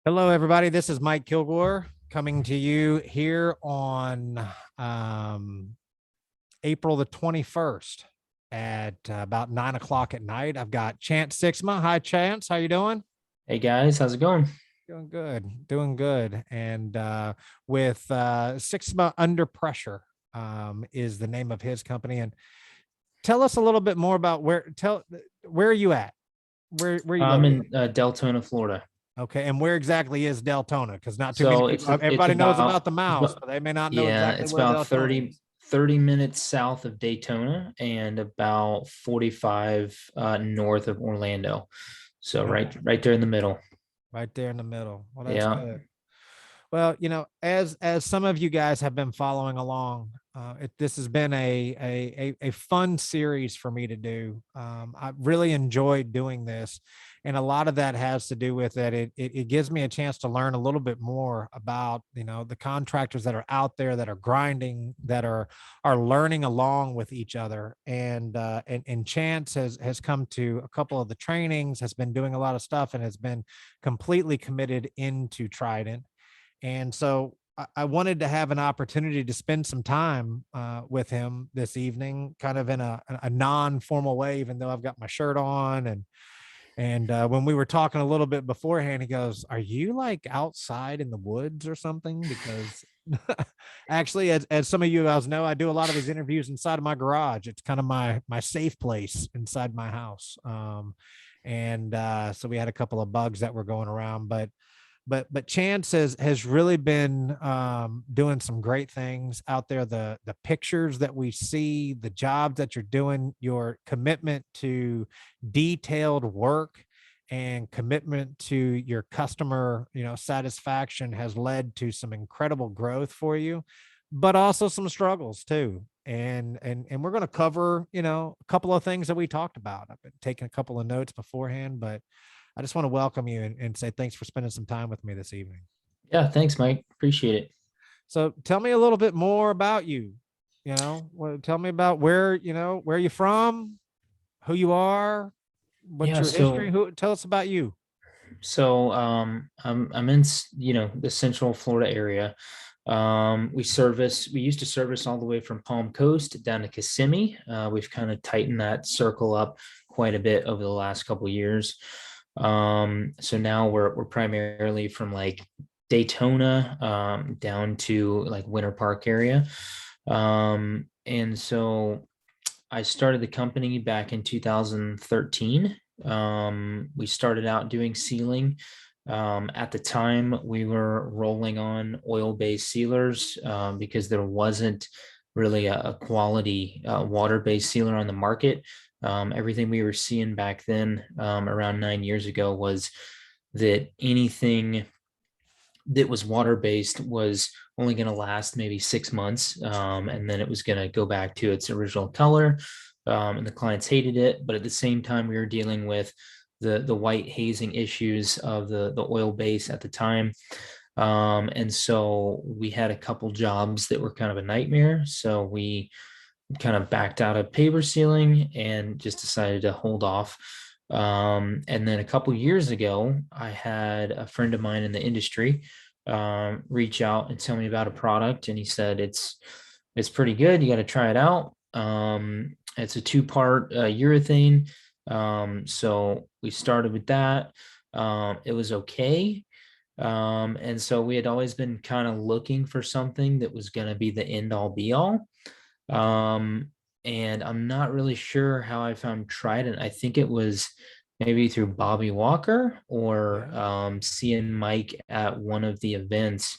Hello, everybody. This is Mike Kilgore coming to you here on um, April the 21st at about 9 o'clock at night. I've got Chance Sixma. Hi, Chance. How you doing? Hey guys, how's it going? Doing good. Doing good. And with Sixma Under Pressure is the name of his company. And tell us a little bit more about where are you at? Where are you I'm located? in Deltona, Florida. Okay, and where exactly is Deltona? Because not too many So people. it's Everybody knows about the it's mouse, about but they may not know yeah, exactly it's where about Deltona 30 is. 30 minutes south of Daytona and about 45 north of Orlando. So Okay, right there in the middle. right there in the middle. Well, that's Yeah. good. Well, as some of you guys have been following along, this has been a fun series for me to do. I really enjoyed doing this, and a lot of that has to do with that. It gives me a chance to learn a little bit more about the contractors that are out there that are grinding, that are learning along with each other. And Chance has come to a couple of the trainings, has been doing a lot of stuff, and has been completely committed into Trident. And so I wanted to have an opportunity to spend some time with him this evening, kind of in a non-formal way, even though I've got my shirt on. And when we were talking a little bit beforehand, he goes, "Are you like outside in the woods or something?" Because actually, as some of you guys know, I do a lot of these interviews inside of my garage. It's kind of my safe place inside my house. And so we had a couple of bugs that were going around, but Chance has really been doing some great things out there. The pictures that we see, the jobs that you're doing, your commitment to detailed work and commitment to your customer, satisfaction has led to some incredible growth for you, but also some struggles too. And we're going to cover, a couple of things that we talked about. I've been taking a couple of notes beforehand, but I just want to welcome you and say thanks for spending some time with me this evening. Yeah, thanks, Mike. Appreciate it. So tell me a little bit more about you. Tell me about where you're from, who you are, what's Yeah, your history. so Who tell us about you. I'm in the central Florida area. We used to service all the way from Palm Coast down to Kissimmee. We've kind of tightened that circle up quite a bit over the last couple of years. So now we're primarily from like Daytona down to like Winter Park area. And so I started the company back in 2013. We started out doing sealing. At the time, we were rolling on oil-based sealers because there wasn't really a quality water-based sealer on the market. Everything we were seeing back then, around 9 years ago, was that anything that was water based was only going to last maybe 6 months, and then it was going to go back to its original color. And the clients hated it, but at the same time, we were dealing with the white hazing issues of the oil base at the time. And so we had a couple jobs that were kind of a nightmare. So we kind of backed out of paper sealing and just decided to hold off. And then a couple years ago, I had a friend of mine in the industry reach out and tell me about a product, and he said it's pretty good. You got to try it out. It's a two-part urethane. So we started with that. It was okay. And so we had always been kind of looking for something that was going to be the end all be all. Um, and I'm not really sure how I found Trident. I think it was maybe through Bobby Walker or Yeah. seeing Mike at one of the events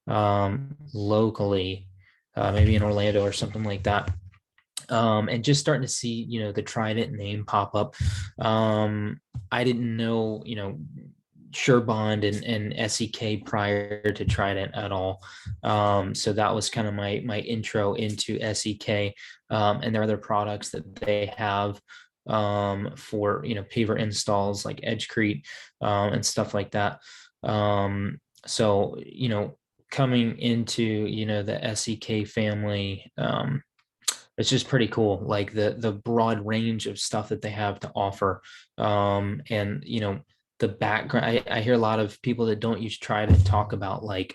locally, maybe in Orlando or something like that. And just starting to see, the Trident name pop up. I didn't know, Surebond and SEK prior to Trident at all. So that was kind of my intro into SEK, and their other products that they have for paver installs like Edgecrete and stuff like that. So coming into the SEK family, it's just pretty cool, like the broad range of stuff that they have to offer. And the background. I hear a lot of people that don't use Trident talk about like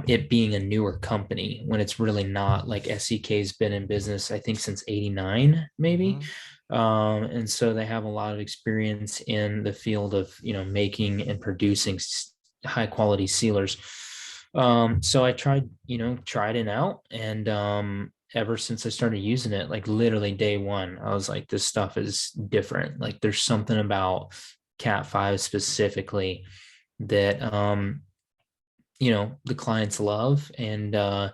it being a newer company when it's really not. Like SEK's been in business, I think, since '89, maybe. Mhm. And so they have a lot of experience in the field of, making and producing high quality sealers. So I tried, Trident out, and ever since I started using it, like literally day one, I was like, this stuff is different. Like there's something about Cat 5 specifically that the clients love. And I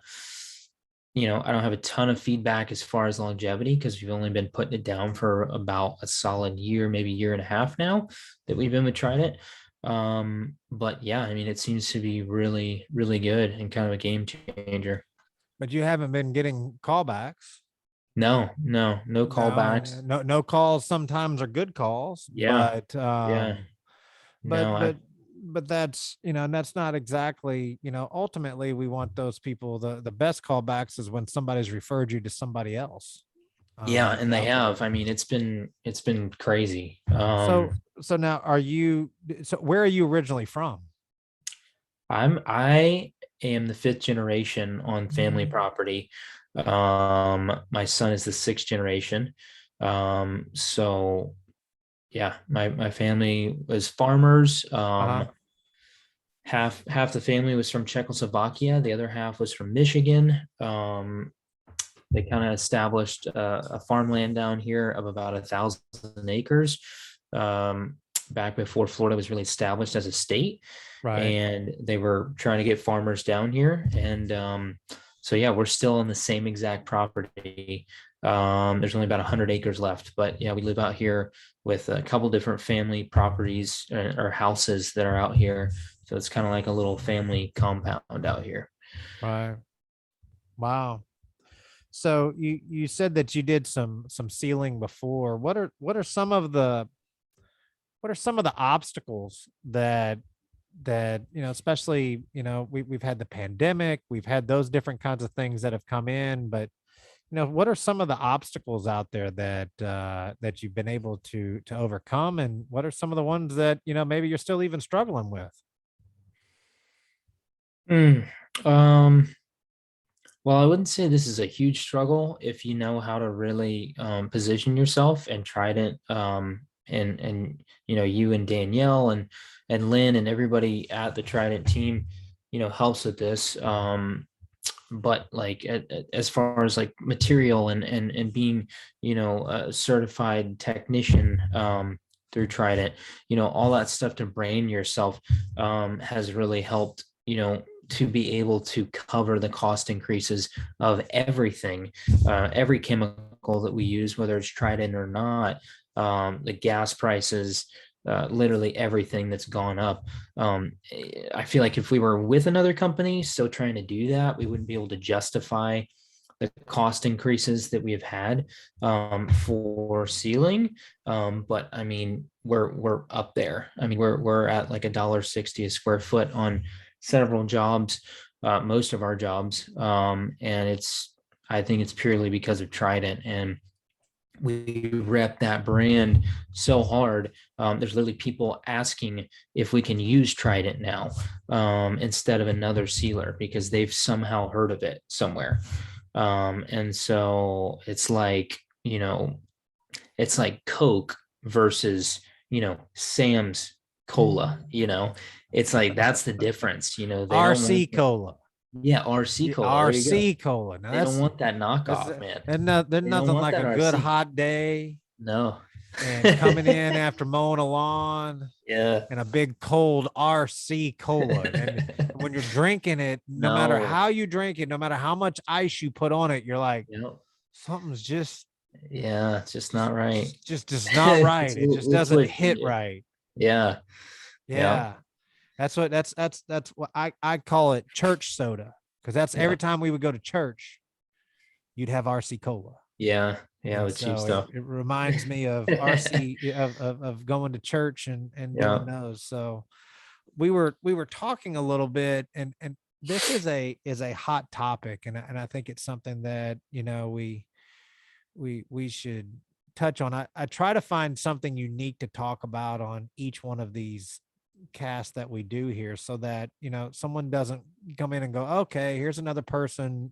don't have a ton of feedback as far as longevity because we've only been putting it down for about a solid year, maybe year and a half now that we've been with Trident. But yeah, I mean, it seems to be really, really good and kind of a game changer. But you haven't been getting callbacks. No No, callbacks. no calls sometimes are good calls, Yeah, but yeah. but No, I that's, that's not exactly, ultimately we want those people, the best callbacks is when somebody's referred you to somebody else. Yeah, That's and they out there. have. I mean, it's been crazy. So now so where are you originally from? I am the fifth generation on family property. My son is the sixth generation. So yeah, my family was farmers. Uh-huh. Half the family was from Czechoslovakia, the other half was from Michigan. They kind of established a farmland down here of about 1,000 acres, um, back before Florida was really established as a state, Right. and they were trying to get farmers down here. And so yeah, we're still on the same exact property. There's only about 100 acres left, but yeah, we live out here with a couple different family properties, or houses that are out here. So it's kind of like a little family compound out here. Right. Wow. So you said that you did some sealing before. What are some of the obstacles that especially, we've had the pandemic, we've had those different kinds of things that have come in, but what are some of the obstacles out there that you've been able to overcome, and what are some of the ones that maybe you're still even struggling with? Mm, um, well, I wouldn't say this is a huge struggle if you know how to really position yourself and Trident, and you and Danielle and Lynn and everybody at the Trident team, helps with this. But like as far as like material and being, a certified technician, through Trident, all that stuff to brand yourself, has really helped, to be able to cover the cost increases of everything, every chemical that we use, whether it's Trident or not, the gas prices, literally everything that's gone up. I feel like if we were with another company still trying to do that, we wouldn't be able to justify the cost increases that we have had, for sealing. But I mean, we're up there. I mean, we're at like $1.60 a square foot on several jobs, most of our jobs, and I think it's purely because of Trident, and we rep that brand so hard. There's literally people asking if we can use Trident now, instead of another sealer because they've somehow heard of it somewhere. And so it's like Coke versus, Sam's Cola. It's like that's the difference. They don't RC want that. cola. Yeah, RC Yeah, Cola. There you go. RC cola. Now They don't that's want that that's knockoff, man. there's They don't nothing want like that a good RC. hot day No. and coming in after mowing a lawn Yeah. and a big cold RC cola. And when you're drinking it, no matter No. how you drink it, no matter how much ice you put on it, you're like, Yeah. something's Yeah. It's just not right. just not It's right. a It just little doesn't twisted. hit Yeah. right. Yeah. Yeah. Yeah. That's what I call it, church soda. Because that's every Yeah. time we would go to church, you'd have RC cola. Yeah. Yeah. And The cheap so stuff. it reminds me of RC of going to church and doing Yeah. those. So we were talking a little bit, and this is a hot topic, and I think it's something that we should touch on, I try to find something unique to talk about on each one of these casts that we do here, so that, someone doesn't come in and go, okay, here's another person,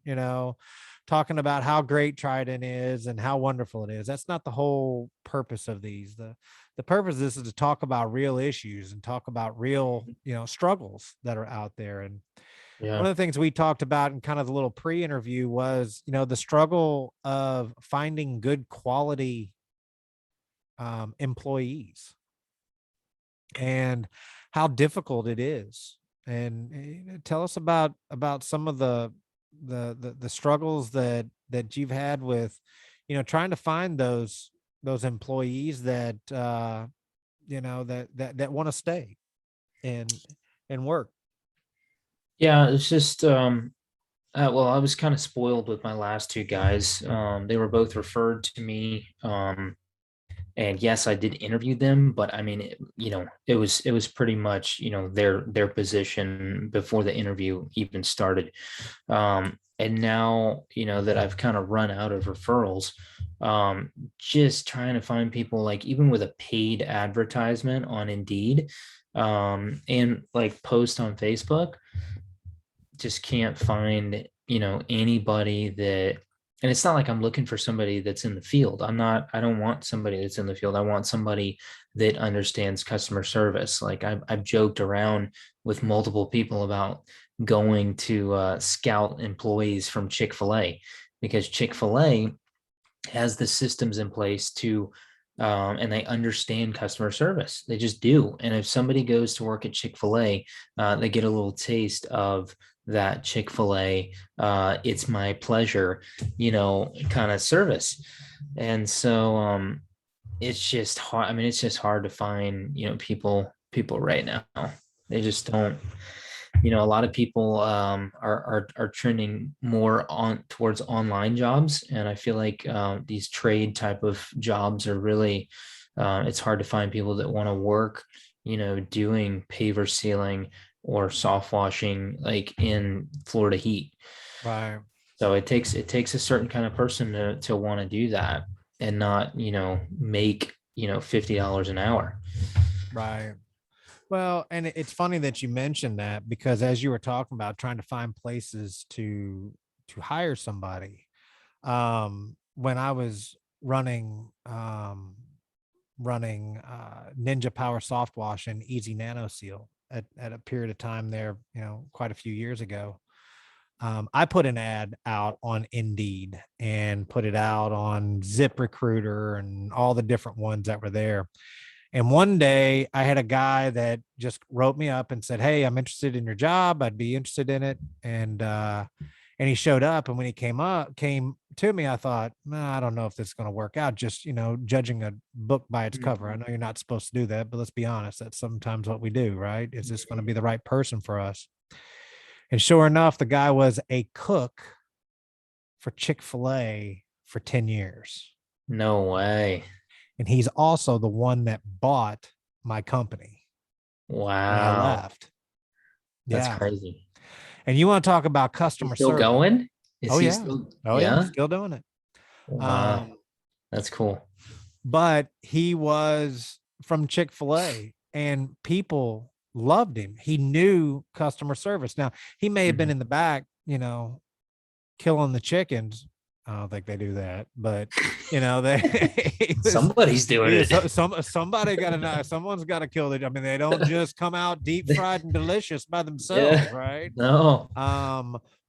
talking about how great Trident is and how wonderful it is. That's not the whole purpose of these. The purpose of this is to talk about real issues and talk about real, struggles that are out there. And one Yeah. of the things we talked about in kind of the little pre-interview was, the struggle of finding good quality employees, and how difficult it is. And tell us about some of the struggles that you've had with, trying to find those employees that that want to stay and work. Yeah, it's just well, I was kind of spoiled with my last two guys. They were both referred to me. And yes, I did interview them, but I mean, it was pretty much, their position before the interview even started. And now, that I've kind of run out of referrals, just trying to find people, like even with a paid advertisement on Indeed, and like post on Facebook, just can't find, anybody that, and it's not like I'm looking for somebody that's in the field. I don't want somebody that's in the field. I want somebody that understands customer service. Like I've joked around with multiple people about going to scout employees from Chick-fil-A, because Chick-fil-A has the systems in place to, and they understand customer service. They just do. And if somebody goes to work at Chick-fil-A, they get a little taste of that Chick-fil-A, it's my pleasure, kind of service. And so it's just hard. I mean, it's just hard to find, people right now. They just don't, a lot of people are trending more on towards online jobs, and I feel like these trade type of jobs are really, it's hard to find people that want to work, doing paver sealing or soft washing, like in Florida heat. Right. So it takes a certain kind of person to want to do that, and not, make, $50 an hour. Right. Well, and it's funny that you mentioned that, because as you were talking about trying to find places to hire somebody, when I was running Ninja Power Soft Wash and Easy Nano Seal at a period of time there, quite a few years ago, I put an ad out on Indeed and put it out on ZipRecruiter and all the different ones that were there. And one day I had a guy that just wrote me up and said, "Hey, I'm interested in your job. I'd be interested in it." And he showed up. And when he came to me, I thought, nah, I don't know if this is going to work out. Just, judging a book by its cover. I know you're not supposed to do that, but let's be honest. That's sometimes what we do, right? Is this going to be the right person for us? And sure enough, the guy was a cook for Chick-fil-A for 10 years. No way. And he's also the one that bought my company when I Wow. left. That's Yeah. crazy. And you want to talk about Is he customer still service? going? Is Oh he yeah. still? Oh yeah. Yeah. Still doing it. Wow. Um, That's cool. but he was from Chick-fil-A and people loved him. He knew customer service. Now, he may have been Mhm. in the back, killing the chickens. I don't think they do that, but they he was Somebody's doing yeah, it. somebody got to know, someone's got to kill it. I mean, they don't just come out deep fried and delicious by themselves, Yeah. right? No.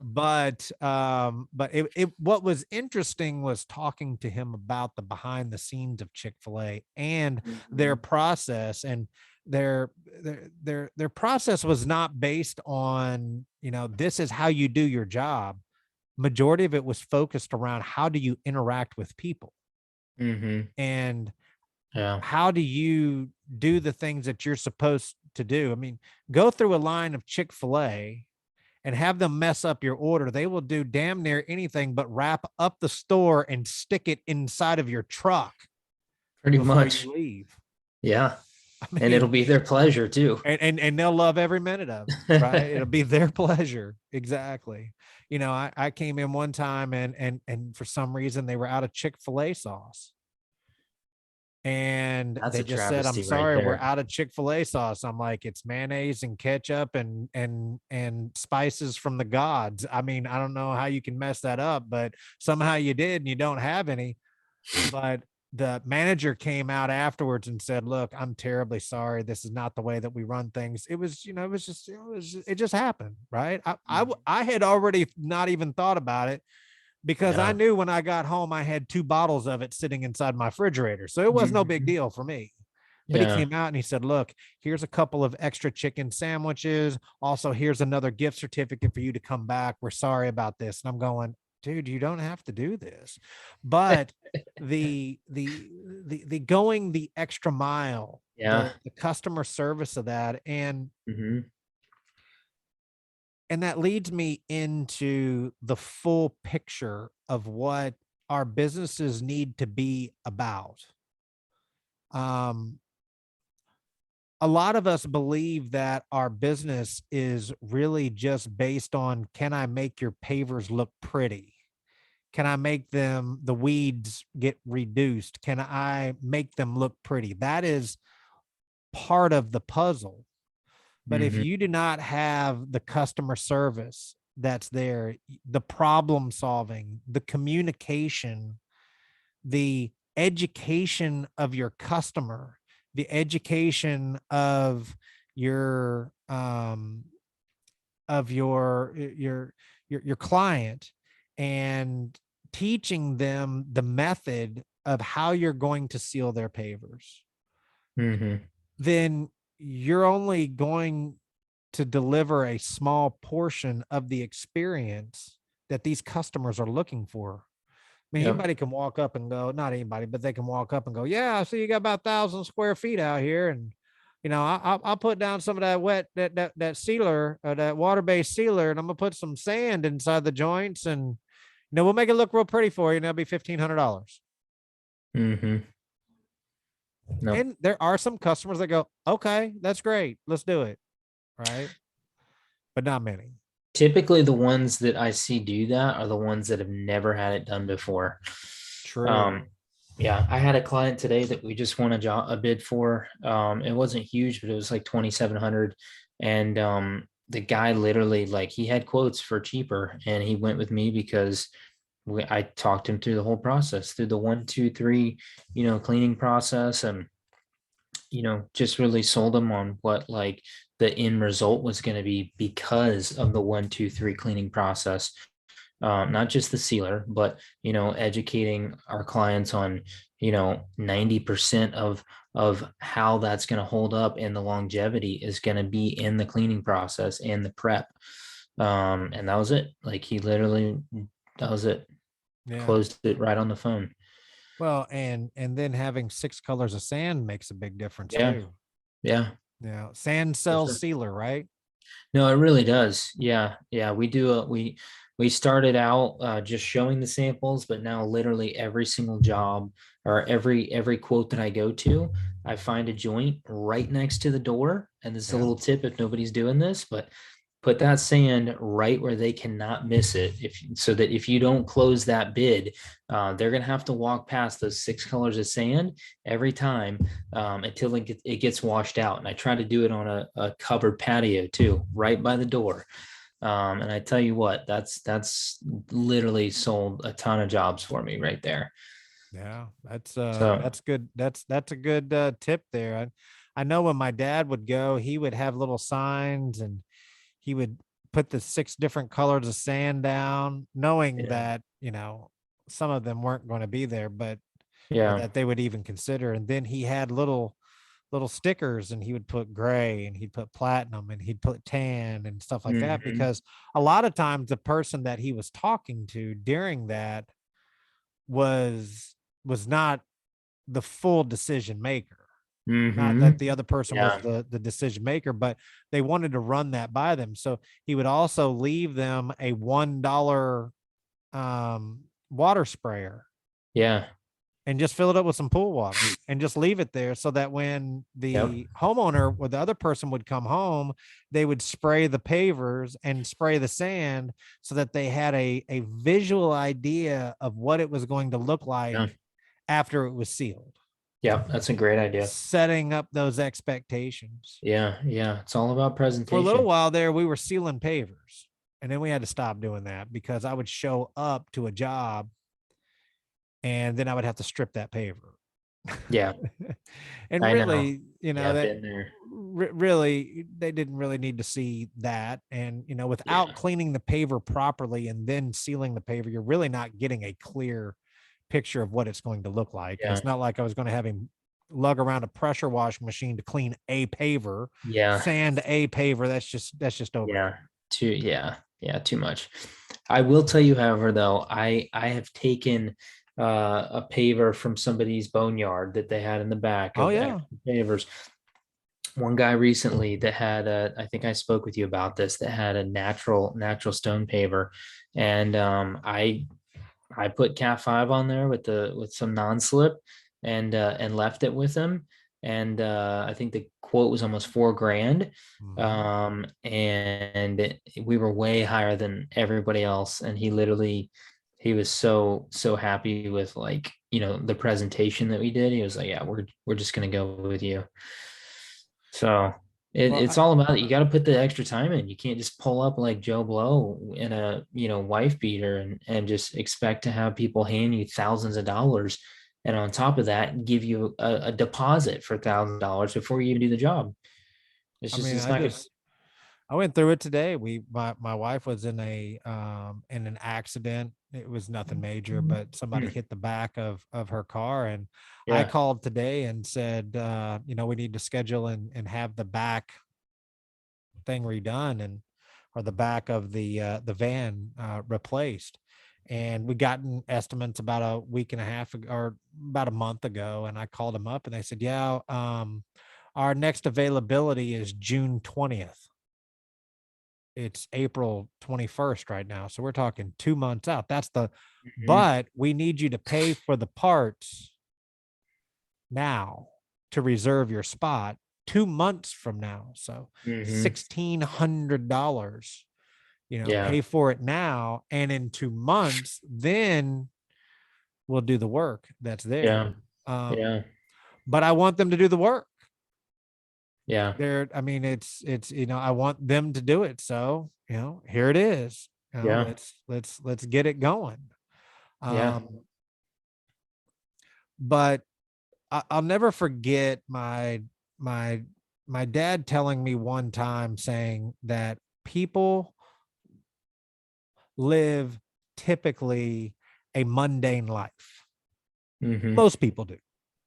But it what was interesting was talking to him about the behind the scenes of Chick-fil-A and their Mhm. process. And their process was not based on, this is how you do your job. Majority of it was focused around how do you interact with people, Mhm. and Yeah. how do you do the things that you're supposed to do. I mean, go through a line of Chick-fil-A and have them mess up your order. They will do damn near anything but wrap up the store and stick it inside of your truck Pretty before much. you leave. Yeah. I And it'll mean, be their pleasure too. and they'll love every minute of it, right? It'll be their pleasure. Exactly. I came in one time and for some reason they were out of Chick-fil-A sauce. And That's they a just said, I'm travesty right sorry, we're there. out of Chick-fil-A sauce. I'm like, it's mayonnaise and ketchup and spices from the gods. I mean, I don't know how you can mess that up, but somehow you did and you don't have any. But the manager came out afterwards and said, look, I'm terribly sorry, this is not the way that we run things. It was, you know, it was just, it just happened, right? I had already not even thought about it, because I Yeah. knew when I got home I had 2 bottles of it sitting inside my refrigerator, so it was no big Mhm. deal for me. But he Yeah. came out and he said, look, here's a couple of extra chicken sandwiches. Also, here's another gift certificate for you to come back. We're sorry about this. And I'm going, dude, you don't have to do this. But the going the extra mile, Yeah. the customer service of that, Hmm. and that leads me into the full picture of what our businesses need to be about. Um, a lot of us believe that our business is really just based on, can I make your pavers look pretty? Can I make them, the weeds get reduced? Can I make them look pretty? That is part of the puzzle. But if Hmm. you do not have the customer service that's there, the problem solving, the communication, the education of your customer, the education your of your client, and teaching them the method of how you're going to seal their pavers, Hmm. then you're only going to deliver a small portion of the experience that these customers are looking for. I mean, Yep. anybody can walk up and go, not anybody, but they can walk up and go, yeah, I see you got about 1,000 square feet out here. And, you know, I'll put down some of that that sealer, that water-based sealer, and I'm going to put some sand inside the joints, and, we'll make it look real pretty for you. And that'll be $1,500. Hmm. No. And there are some customers that go, okay, that's great. Let's do it. Right. But not many. Typically, the ones that I see do that are the ones that have never had it done before. Um, True. yeah, I had a client today that we just won a bid for. It wasn't huge, but it was like 2,700, and the guy literally, like, he had quotes for cheaper, and he went with me because I talked him through the whole process, through the 1, 2, 3, cleaning process, and just really sold him on what, like, the end result was going to be because of the 1, 2, 3 cleaning process. Not just the sealer, but educating our clients on 90% of how that's going to hold up, and the longevity is going to be in the cleaning process and the prep. And that was it. Like, he literally, that was it. Yeah. Closed it right on the phone. Well, and then having 6 colors of sand makes a big difference Yeah, too. yeah, Sand for sells sure. sealer, right? No, it really does. Yeah, yeah. We started out just showing the samples, but now literally every single job, or every quote that I go to, I find a joint right next to the door. And this is a Yeah. little tip if nobody's doing this, but put that sand right where they cannot miss it, so that if you don't close that bid, they're gonna have to walk past those 6 colors of sand every time, until it gets washed out. And I try to do it on a covered patio too, right by the door. And I tell you what, that's literally sold a ton of jobs for me right there. Yeah. So That's good. That's a good tip there. I know when my dad would go, he would have little signs, and he would put the 6 different colors of sand down, knowing yeah, that, some of them weren't going to be there, but yeah. that they would even consider. And then he had little stickers, and he would put gray, and he'd put platinum, and he'd put tan and stuff like that, Hmm. because a lot of times the person that he was talking to during that was not the full decision maker. Not that Hmm. the other person was Yeah, the decision maker, but they wanted to run that by them. So he would also leave them a $1 water sprayer, yeah, and just fill it up with some pool water, and just leave it there, so that when yep, the homeowner or the other person would come home, they would spray the pavers and spray the sand, so that they had a visual idea of what it was going to look yeah. like after it was sealed. Yeah, that's a great idea. setting up those expectations. Yeah, yeah. It's all about For a little presentation. while there, we were sealing pavers. And then we had to stop doing that because I would show up to a job and then I would have to strip that paver. Yeah, And I know. really, you Yeah, know, I've that been there. really they didn't really need to see that. And without Yeah, cleaning the paver properly and then sealing the paver, you're really not getting a clear picture of what it's going to look like. And yeah, it's not like I was going to have him lug around a pressure washing machine to clean a paver, yeah, sand a paver. That's just yeah. overkill. Yeah, too much. I will tell you, however, though, I have taken a paver from somebody's boneyard that they had in the back Oh of yeah. extra pavers. One guy recently that had a, I think I spoke with you about this, that had a natural stone paver, and I put Cat 5 on there with some non-slip, and left it with him. And I think the quote was almost 4 grand. Mhm. And we were way higher than everybody else. And he was so happy with, like, the presentation that we did. He was like, yeah, we're just gonna go with you. So Well, it's all about it. You got to put the extra time in. You can't just pull up like Joe Blow in a, wife beater, and just expect to have people hand you thousands of dollars. And on top of that, give you a deposit for $1,000 before you even do the job. I mean, It's not good. I went through it today. My wife was in an accident. It was nothing major, but somebody Hmm. hit the back of her car, and I Yeah. called today and said, we need to schedule and have the back thing redone, and or the back of the van replaced. And we gotten estimates about a week and a half ago, or about a month ago, and I called them up and they said, yeah, our next availability is June 20th. It's April 21st right now. So we're talking 2 months out. Hmm. But we need you to pay for the parts now to reserve your spot 2 months from now. So Hmm. $1,600, Yeah. pay for it now. And in 2 months, then we'll do the work that's there. Yeah. Um, Yeah. but I want them to do the work. Yeah. I mean, it's, I want them to do it. So, here it is. Yeah. Let's get it going. Yeah. Um, but I'll never forget my my dad telling me one time saying that people live typically a mundane life. Hmm. Most people do.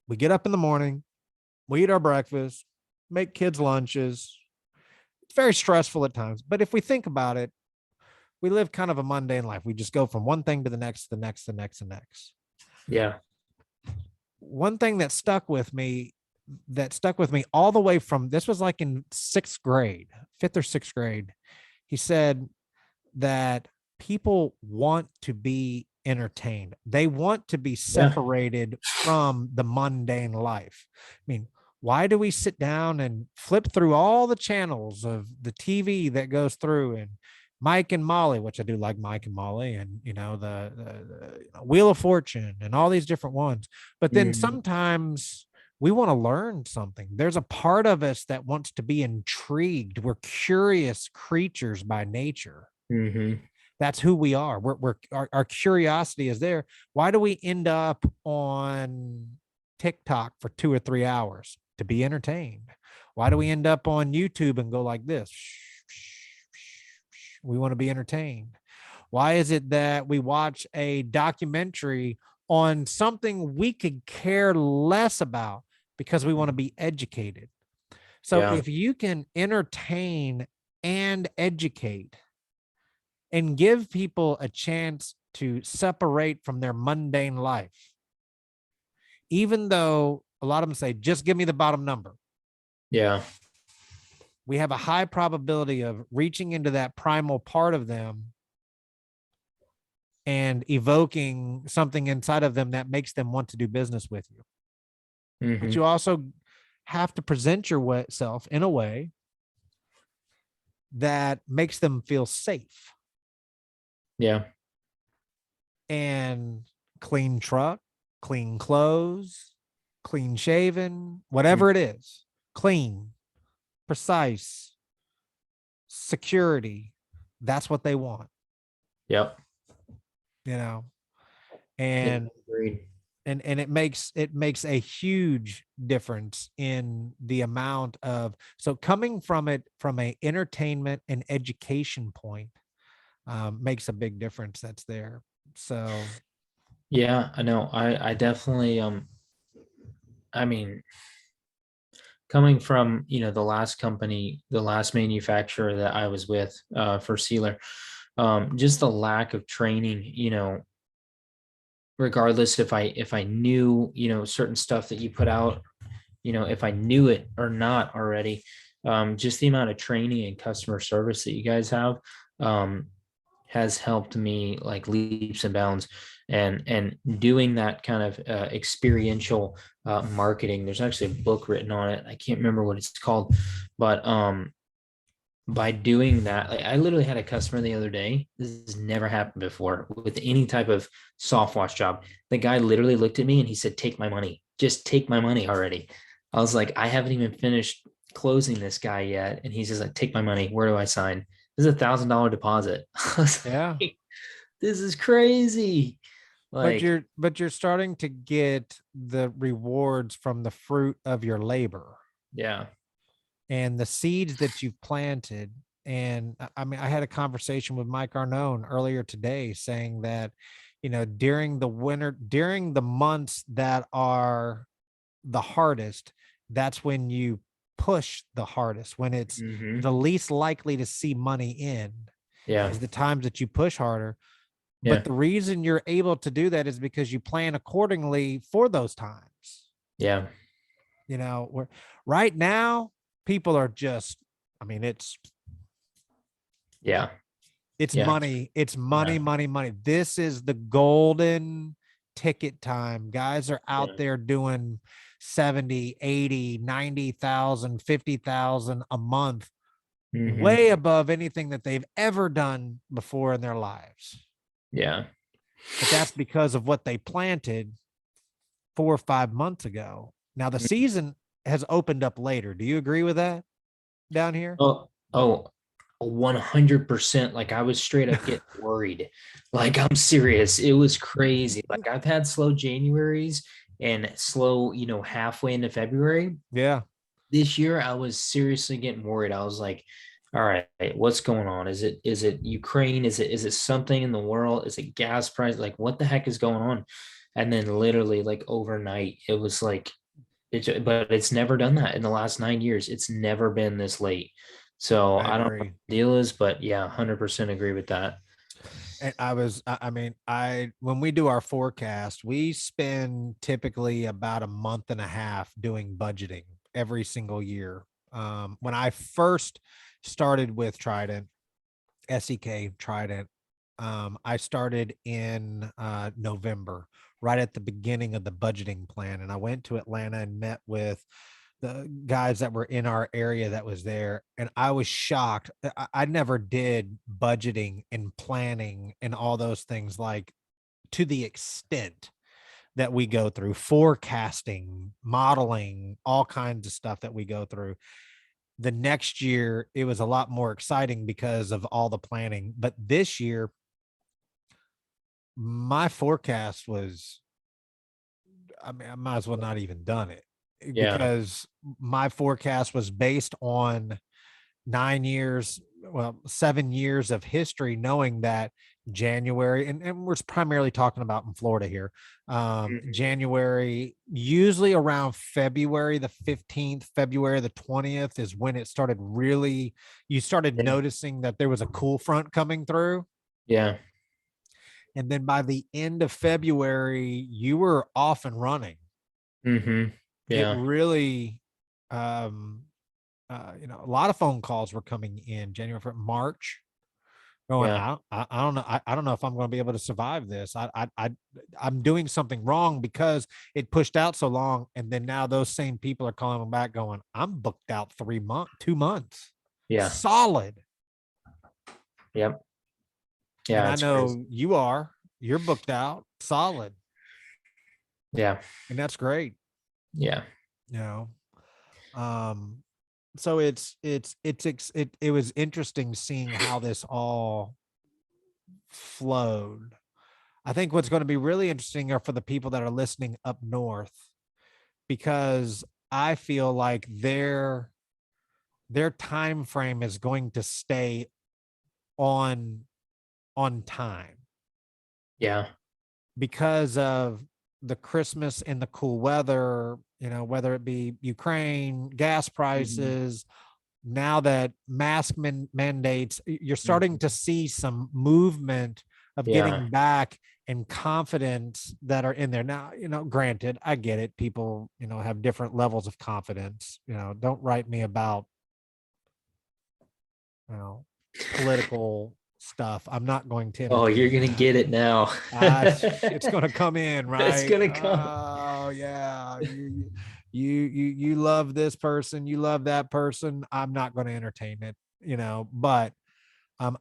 We get up in the morning, we eat our breakfast, make kids lunches. It's very stressful at times, but if we think about it, we live kind of a mundane life. We just go from one thing to the next, the next, the next, the next. Yeah. One thing that stuck with me all the way from, this was like in sixth grade, fifth or sixth grade. He said that people want to be entertained. They want to be Yeah. separated from the mundane life. I mean, why do we sit down and flip through all the channels of the TV that goes through, and Mike and Molly, which I do like Mike and Molly, and the Wheel of Fortune and all these different ones. But then Hmm. sometimes we want to learn something. There's a part of us that wants to be intrigued. We're curious creatures by nature. Hmm. That's who we are. Our curiosity is there. Why do we end up on TikTok for 2 or 3 hours? To be entertained. Why do we end up on YouTube and go like this? We want to be entertained. Why is it that we watch a documentary on something we could care less about because we want to be educated? So Yeah. if you can entertain and educate and give people a chance to separate from their mundane life, even though a lot of them say, just give me the bottom number, Yeah. we have a high probability of reaching into that primal part of them and evoking something inside of them that makes them want to do business with you. But Hmm. you also have to present yourself in a way that makes them feel safe. Yeah. And clean truck, clean clothes, clean shaven, Mm. whatever it is, clean, precise, security. That's what they want, Yep. you know, Yeah, and agreed. and it makes a huge difference in the amount of, so coming from it from a entertainment and education point, makes a big difference that's there. So Yeah, I know. I definitely I mean, coming from, the last company, the last manufacturer that I was with for Sealer, just the lack of training, regardless if I knew, certain stuff that you put out, if I knew it or not already, just the amount of training and customer service that you guys have um, has helped me like leaps and bounds. And doing that kind of experiential marketing, there's actually a book written on it. I can't remember what it's called, but by doing that, like I literally had a customer the other day. This has never happened before with any type of soft wash job. The guy literally looked at me and he said, "Take my money. Just take my money already." I was like, I haven't even finished closing this guy yet. And he's just like, "Take my money. Where do I sign?" This is $1,000 deposit. I was yeah, like, this is crazy. but Like, you're starting to get the rewards from the fruit of your labor yeah. and the seeds that you've planted. And I mean, I had a conversation with Mike Arnone earlier today saying that, during the winter, during the months that are the hardest, that's when you push the hardest, when it's Hmm. the least likely to see money in, Yeah. is the times that you push harder. But Yeah. the reason you're able to do that is because you plan accordingly for those times. Yeah. Where right now people are just, I mean, Yeah. it's Yeah. money, it's money, Yeah. money, money. This is the golden ticket time. Guys are out Yeah. there doing 70, 80, 90,000, 50,000 a month, Hmm. way above anything that they've ever done before in their lives. Yeah. But that's because of what they planted 4 or 5 months ago. Now the season has opened up later. Do you agree with that down here? Oh, 100%. Like I was straight up getting worried. Like I'm serious. It was crazy. Like I've had slow Januaries and slow, halfway into February. Yeah, This year I was seriously getting worried. I was like, all right, what's going on? Is it Ukraine? Is it something in the world? Is it gas price? Like what the heck is going on? And then literally like overnight, it was like but it's never done that in the last 9 years. It's never been this late. So I I don't know what agree. the deal is, but yeah, 100% agree with that. And I mean, when we do our forecast, we spend typically about a month and a half doing budgeting every single year. When I first started with Trident, SEK Trident, I started in November, right at the beginning of the budgeting plan. And I went to Atlanta and met with the guys that were in our area that was there. And I was shocked. I never did budgeting and planning and all those things like to the extent that we go through, forecasting, modeling, all kinds of stuff that we go through. The next year, it was a lot more exciting because of all the planning. But this year, my forecast was, I mean, I might as well not even done it Yeah. because my forecast was based on 9 years, well, 7 years of history, knowing that January, and we're primarily talking about in Florida here, Mhm. January, usually around February the 15th, February the 20th is when it started really, you started Yeah. noticing that there was a cool front coming through. Yeah. And then by the end of February, you were off and running. Hmm. It Yeah. really, um, a lot of phone calls were coming in January, March, going, Yeah. I don't know, I don't know if I'm going to be able to survive this. I'm doing something wrong because it pushed out so long, and then now those same people are calling back, going, I'm booked out 3 months, 2 months, Yeah. solid. Yep. And Yeah. I It's crazy. know you're booked out, solid, Yeah. and that's great. Yeah. you know. Um, so it was interesting seeing how this all flowed. I think what's going to be really interesting are for the people that are listening up north, because I feel like their time frame is going to stay on time Yeah. because of the Christmas and the cool weather, whether it be Ukraine, gas Mhm. prices. Now that mandates, you're starting Mhm. to see some movement of Yeah. getting back and confidence that are in there. Now, granted, I get it. People, have different levels of confidence. Don't write me about, you know, political stuff. I'm not going to Oh, you're entertain gonna that. get it now. It's going to come in, It's right? gonna come. Oh yeah, you love this person, you love that person. I'm not going to entertain it, but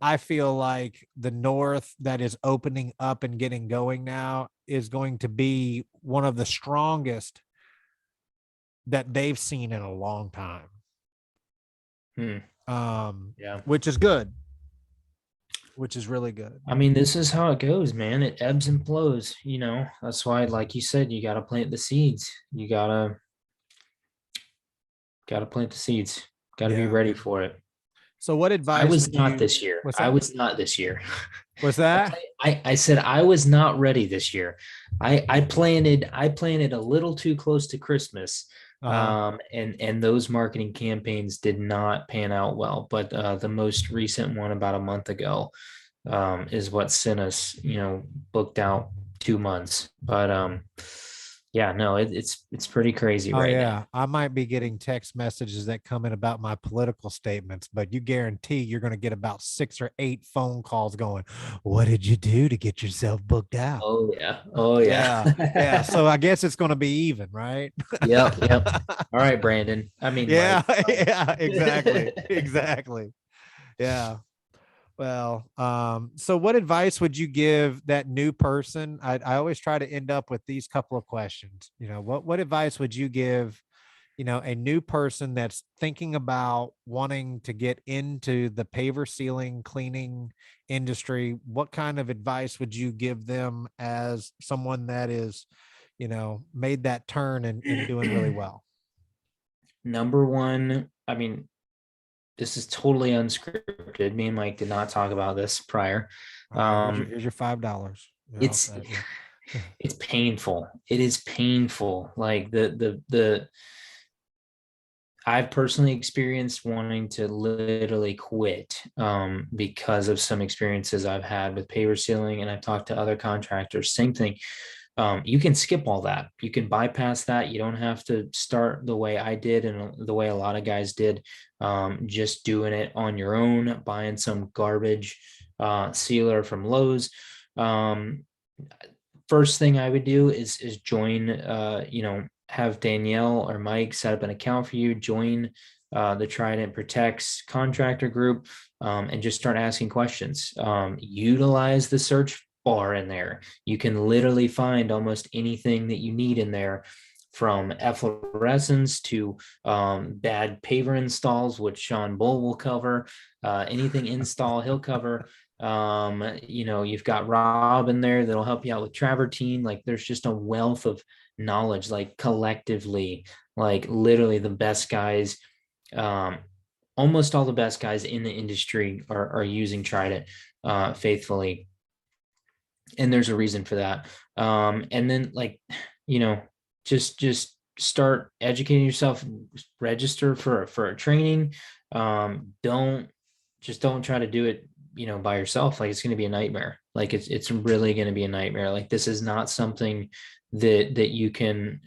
I feel like the North that is opening up and getting going now is going to be one of the strongest that they've seen in a long time. Hmm. Um, Yeah. which is good, which is really good. I mean, this is how it goes, man. It ebbs and flows, That's why, like you said, you gotta plant the seeds. You gotta plant the seeds. Gotta be Yeah. ready for it. So what I advice was would not you this year. what's I that? was not this year. What's that? I said I was not ready this year. I planted a little too close to Christmas, Uh-huh. and those marketing campaigns did not pan out well. But the most recent one about a month ago is what sent us, booked out 2 months. But yeah, no, it's pretty crazy Oh right now. yeah, I might be getting text messages that come in about my political statements, but you guarantee you're going to get about 6 or 8 phone calls going, "What did you do to get yourself booked out?" Oh yeah, oh yeah. Yeah, yeah. So I guess it's going to be even, right? Yep, yep. All right, Brandon. I mean, Yeah, Mike. Sorry. yeah, exactly, exactly. Yeah. Well, so what advice would you give that new person? I always try to end up with these couple of questions. What advice would you give, a new person that's thinking about wanting to get into the paver sealing cleaning industry? What kind of advice would you give them as someone that is, made that turn and doing really well? Number one, I mean, this is totally unscripted. Me and Mike did not talk about this prior. All right, Um, here's your $5. Yeah, I'll it's say it. Yeah. it's painful. It is painful. Like the I've personally experienced wanting to literally quit because of some experiences I've had with paver sealing, and I've talked to other contractors. Same thing. You can skip all that. You can bypass that. You don't have to start the way I did and the way a lot of guys did, just doing it on your own, buying some garbage sealer from Lowe's. Um, First thing I would do is join, have Danielle or Mike set up an account for you, join the Trident Protects contractor group, and just start asking questions. Utilize the search bar in there. You can literally find almost anything that you need in there, from efflorescence to bad paver installs, which Sean Bull will cover. Anything install, he'll cover. You've got Rob in there that'll help you out with travertine. Like, there's just a wealth of knowledge, like collectively, like literally the best guys, um, almost all the best guys in the industry are using Trident faithfully, and there's a reason for that. And then, like, you know just start educating yourself, register for a training. Don't try to do it, by yourself. Like, it's going to be a nightmare. Like, it's really going to be a nightmare. Like, this is not something that you can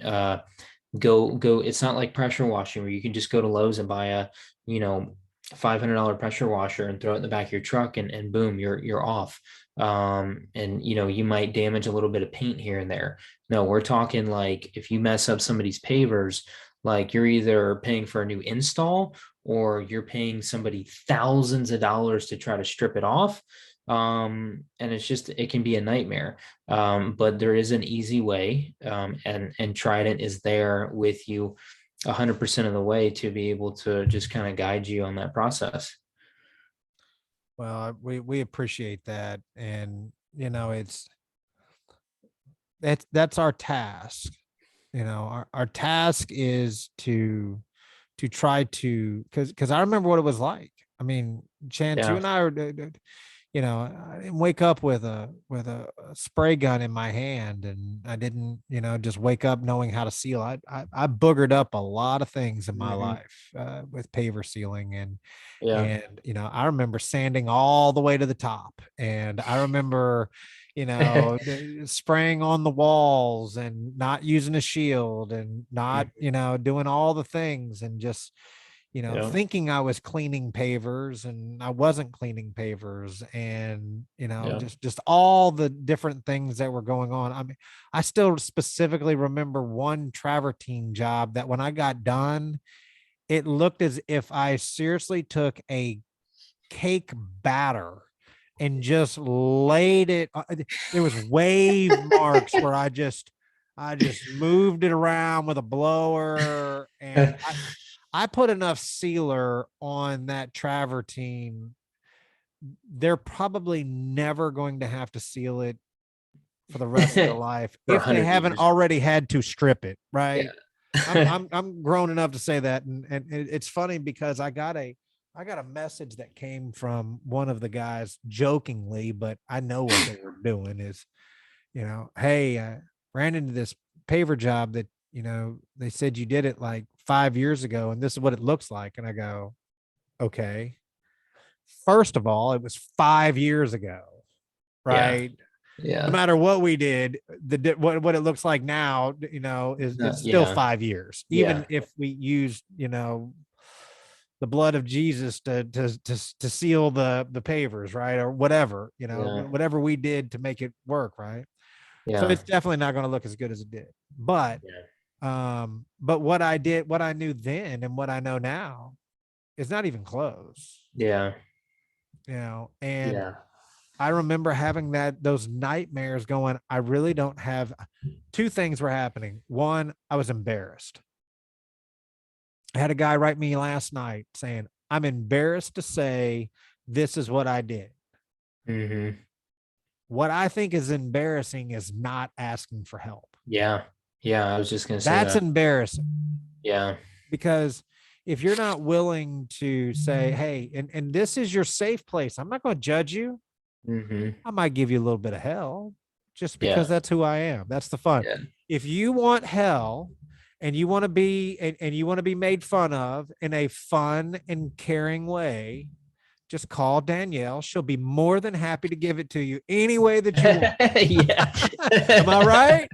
go. It's not like pressure washing where you can just go to Lowe's and buy a, you know $500 pressure washer and throw it in the back of your truck, and boom, you're off. And you might damage a little bit of paint here and there. No, we're talking, like, if you mess up somebody's pavers, like, you're either paying for a new install, or you're paying somebody thousands of dollars to try to strip it off. And it's just, it can be a nightmare. But there is an easy way, and Trident is there with you 100% of the way to be able to just kind of guide you on that process. Well, we appreciate that, and it's that's our task. Our task is to try to, because I remember what it was like. I mean, Chance, you Yeah. and I are, I didn't wake up with a spray gun in my hand, and I didn't, just wake up knowing how to seal. I boogered up a lot of things in my Mhm. life with paver sealing, Yeah. and I remember sanding all the way to the top, and I remember spraying on the walls and not using a shield and not Mhm. doing all the things, and just Yeah. thinking I was cleaning pavers, and I wasn't cleaning pavers, and Yeah. just all the different things that were going on. I mean, I still specifically remember one travertine job that when I got done, it looked as if I seriously took a cake batter and just laid it. There was wave marks where I just moved it around with a blower, and I put enough sealer on that travertine. They're probably never going to have to seal it for the rest of their life For a if they hundred haven't years. already had to strip it, right? I'm Yeah. I'm I'm grown enough to say that, and it's funny because I got a message that came from one of the guys jokingly, but I know what they were doing is, hey, I ran into this paver job that they said you did it like 5 years ago, and this is what it looks like, and I go, okay. First of all, it was 5 years ago, Yeah. right? No Yeah. matter what we did, what it looks like now, is it's still Yeah. 5 years, even Yeah. if we used, the blood of Jesus to seal the pavers, right, or whatever, Yeah. whatever we did to make it work, right. So Yeah. it's definitely not going to look as good as it did, Yeah. but what I did, what I knew then, and what I know now is not even close, Yeah. and Yeah. I remember having those nightmares going, I really don't have. Two things were happening. One, I was embarrassed. I had a guy write me last night saying, I'm embarrassed to say this is what I did. Hmm. What I think is embarrassing is not asking for help. Yeah. Yeah. I was just gonna say That's that. embarrassing Yeah. because if you're not willing to say, hey, and this is your safe place, I'm not going to judge you. Hmm. I might give you a little bit of hell just because Yeah. that's who I am. That's the fun. Yeah. If you want hell and you want to be and you want to be made fun of in a fun and caring way, just call Danielle. She'll be more than happy to give it to you any way that you want. Yeah. Am I right?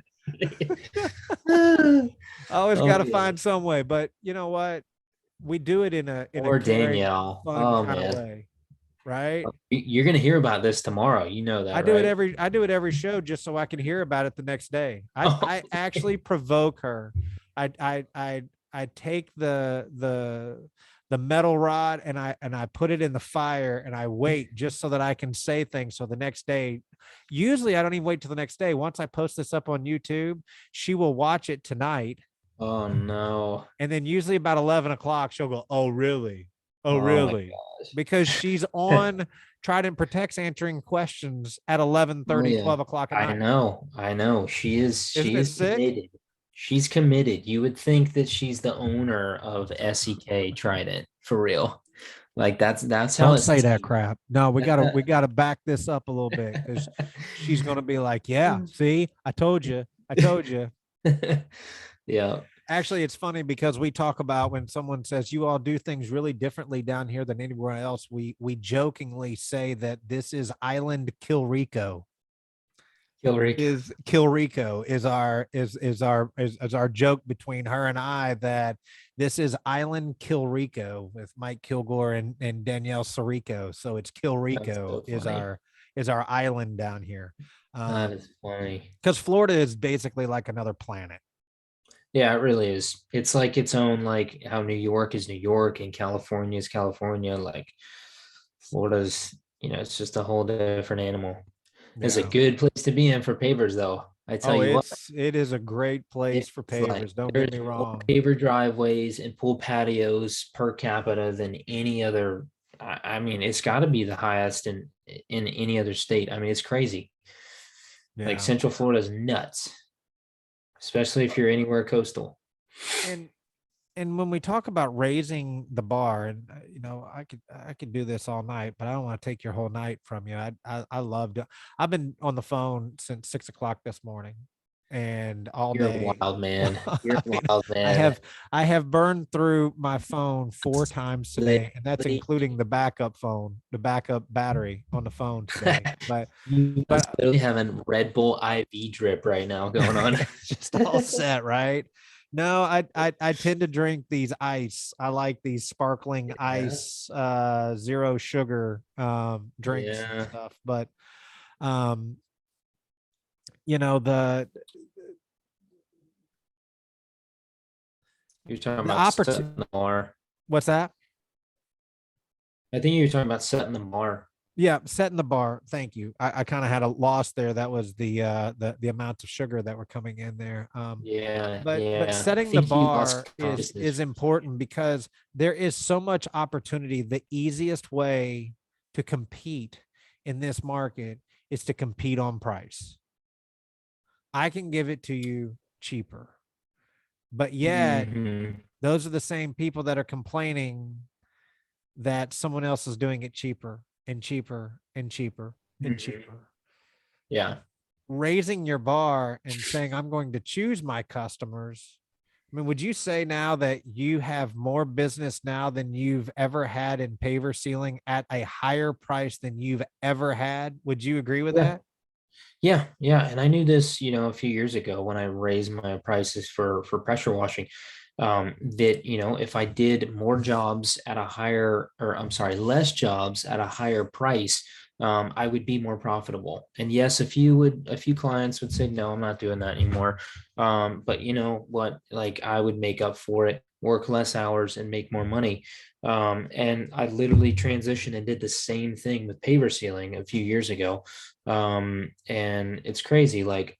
Oh I always got to yeah. find some way, but you know what? We do it in a Or caring, Danielle. fun Oh kind of man. way, right? You're gonna hear about this tomorrow. You know that, right? I do it every show just so I can hear about it the next day. I Oh, I actually provoke her. I take the metal rod and I put it in the fire and I wait just so that I can say things. So the next day, usually I don't even wait till the next day. Once I post this up on YouTube, she will watch it tonight. oh no. And then usually about 11 o'clock, she'll go, oh, really? Oh, Oh my really? Because she's gosh. on Trident Protects answering questions at eleven Oh thirty, yeah. 12 o'clock at I night. know. I know. She is Isn't she it is sick? committed. She's committed. You would think that she's the owner of SEK Trident for real. Like that's how Don't it say that seems. crap. No, we gotta back this up a little bit because she's gonna be like, yeah, see, I told you. I told you. Yeah. Actually, it's funny because we talk about when someone says you all do things really differently down here than anywhere else. We jokingly say that this is Island Kilrico. Hillary. Kilrico is our joke between her and I that this is Island Kilrico with Mike Kilgore and Danielle Sarico. So it's That's Kilrico so funny. is our island down here. That is funny. Because Florida is basically like another planet. Yeah, it really is. It's like its own, like how New York is New York and California is California. Like Florida's. it's just a whole different animal. It's a Yeah. good place to be in for pavers, though. I tell Oh, you what, it is a great place for it's like pavers. Don't get there's me more wrong. paver driveways and pool patios per capita than any other. I mean, it's got to be the highest in any other state. I mean, it's crazy. Like Yeah. Central Florida is nuts, especially if you're anywhere coastal. And when we talk about raising the bar, and I could do this all night, but I don't want to take your whole night from you. I loved it. I've been on the phone since 6 o'clock this morning and all You're a day. wild man. You're I a mean, wild I man. have I have burned through my phone 4 times today, and that's Literally, including the backup phone, the backup battery on the phone today. you must But literally have a Red Bull IV drip right now going on. it's just all set, right? No, I tend to drink these ice. I like these sparkling Yeah. ice, zero sugar drinks and Yeah. stuff. But um, you know, You're talking the about opportunity. setting the bar. What's that? I think you were talking about setting the bar. Yeah, setting the bar. Thank you. I kind of had a loss there. That was the amount of sugar that were coming in there. Yeah, But yeah. I setting the think you bar lost consciousness. is important because there is so much opportunity. The easiest way to compete in this market is to compete on price. I can give it to you cheaper, but yet Hmm. those are the same people that are complaining that someone else is doing it cheaper and cheaper and cheaper and Hmm. cheaper. Yeah. Raising your bar and saying, I'm going to choose my customers. I mean, would you say now that you have more business now than you've ever had in paver sealing at a higher price than you've ever had? Would you agree with Yeah. that? Yeah. Yeah. And I knew this, a few years ago when I raised my prices for pressure washing. That, if I did more jobs at a higher, or I'm sorry, less jobs at a higher price, I would be more profitable. And yes, a few clients would say, no, I'm not doing that anymore. But you know what, like I would make up for it, work less hours and make more money. And I literally transitioned and did the same thing with paver sealing a few years ago. And it's crazy. Like,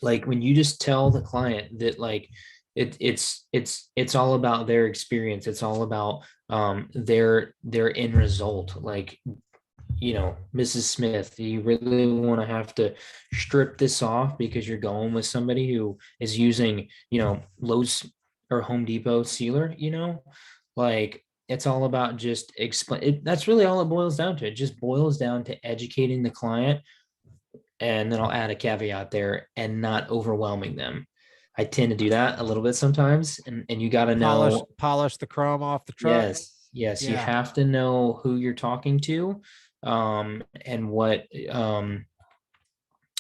like when you just tell the client that like it's all about their experience, it's all about their end result. Like, Mrs. Smith, you really want to have to strip this off because you're going with somebody who is using, Lowe's or Home Depot sealer, like it's all about just explain it. That's really all it boils down to. It just boils down to educating the client, and then I'll add a caveat there, and not overwhelming them. I tend to do that a little bit sometimes, and you got to know. Polish the chrome off the truck. Yes, you Yeah. have to know who you're talking to, and what,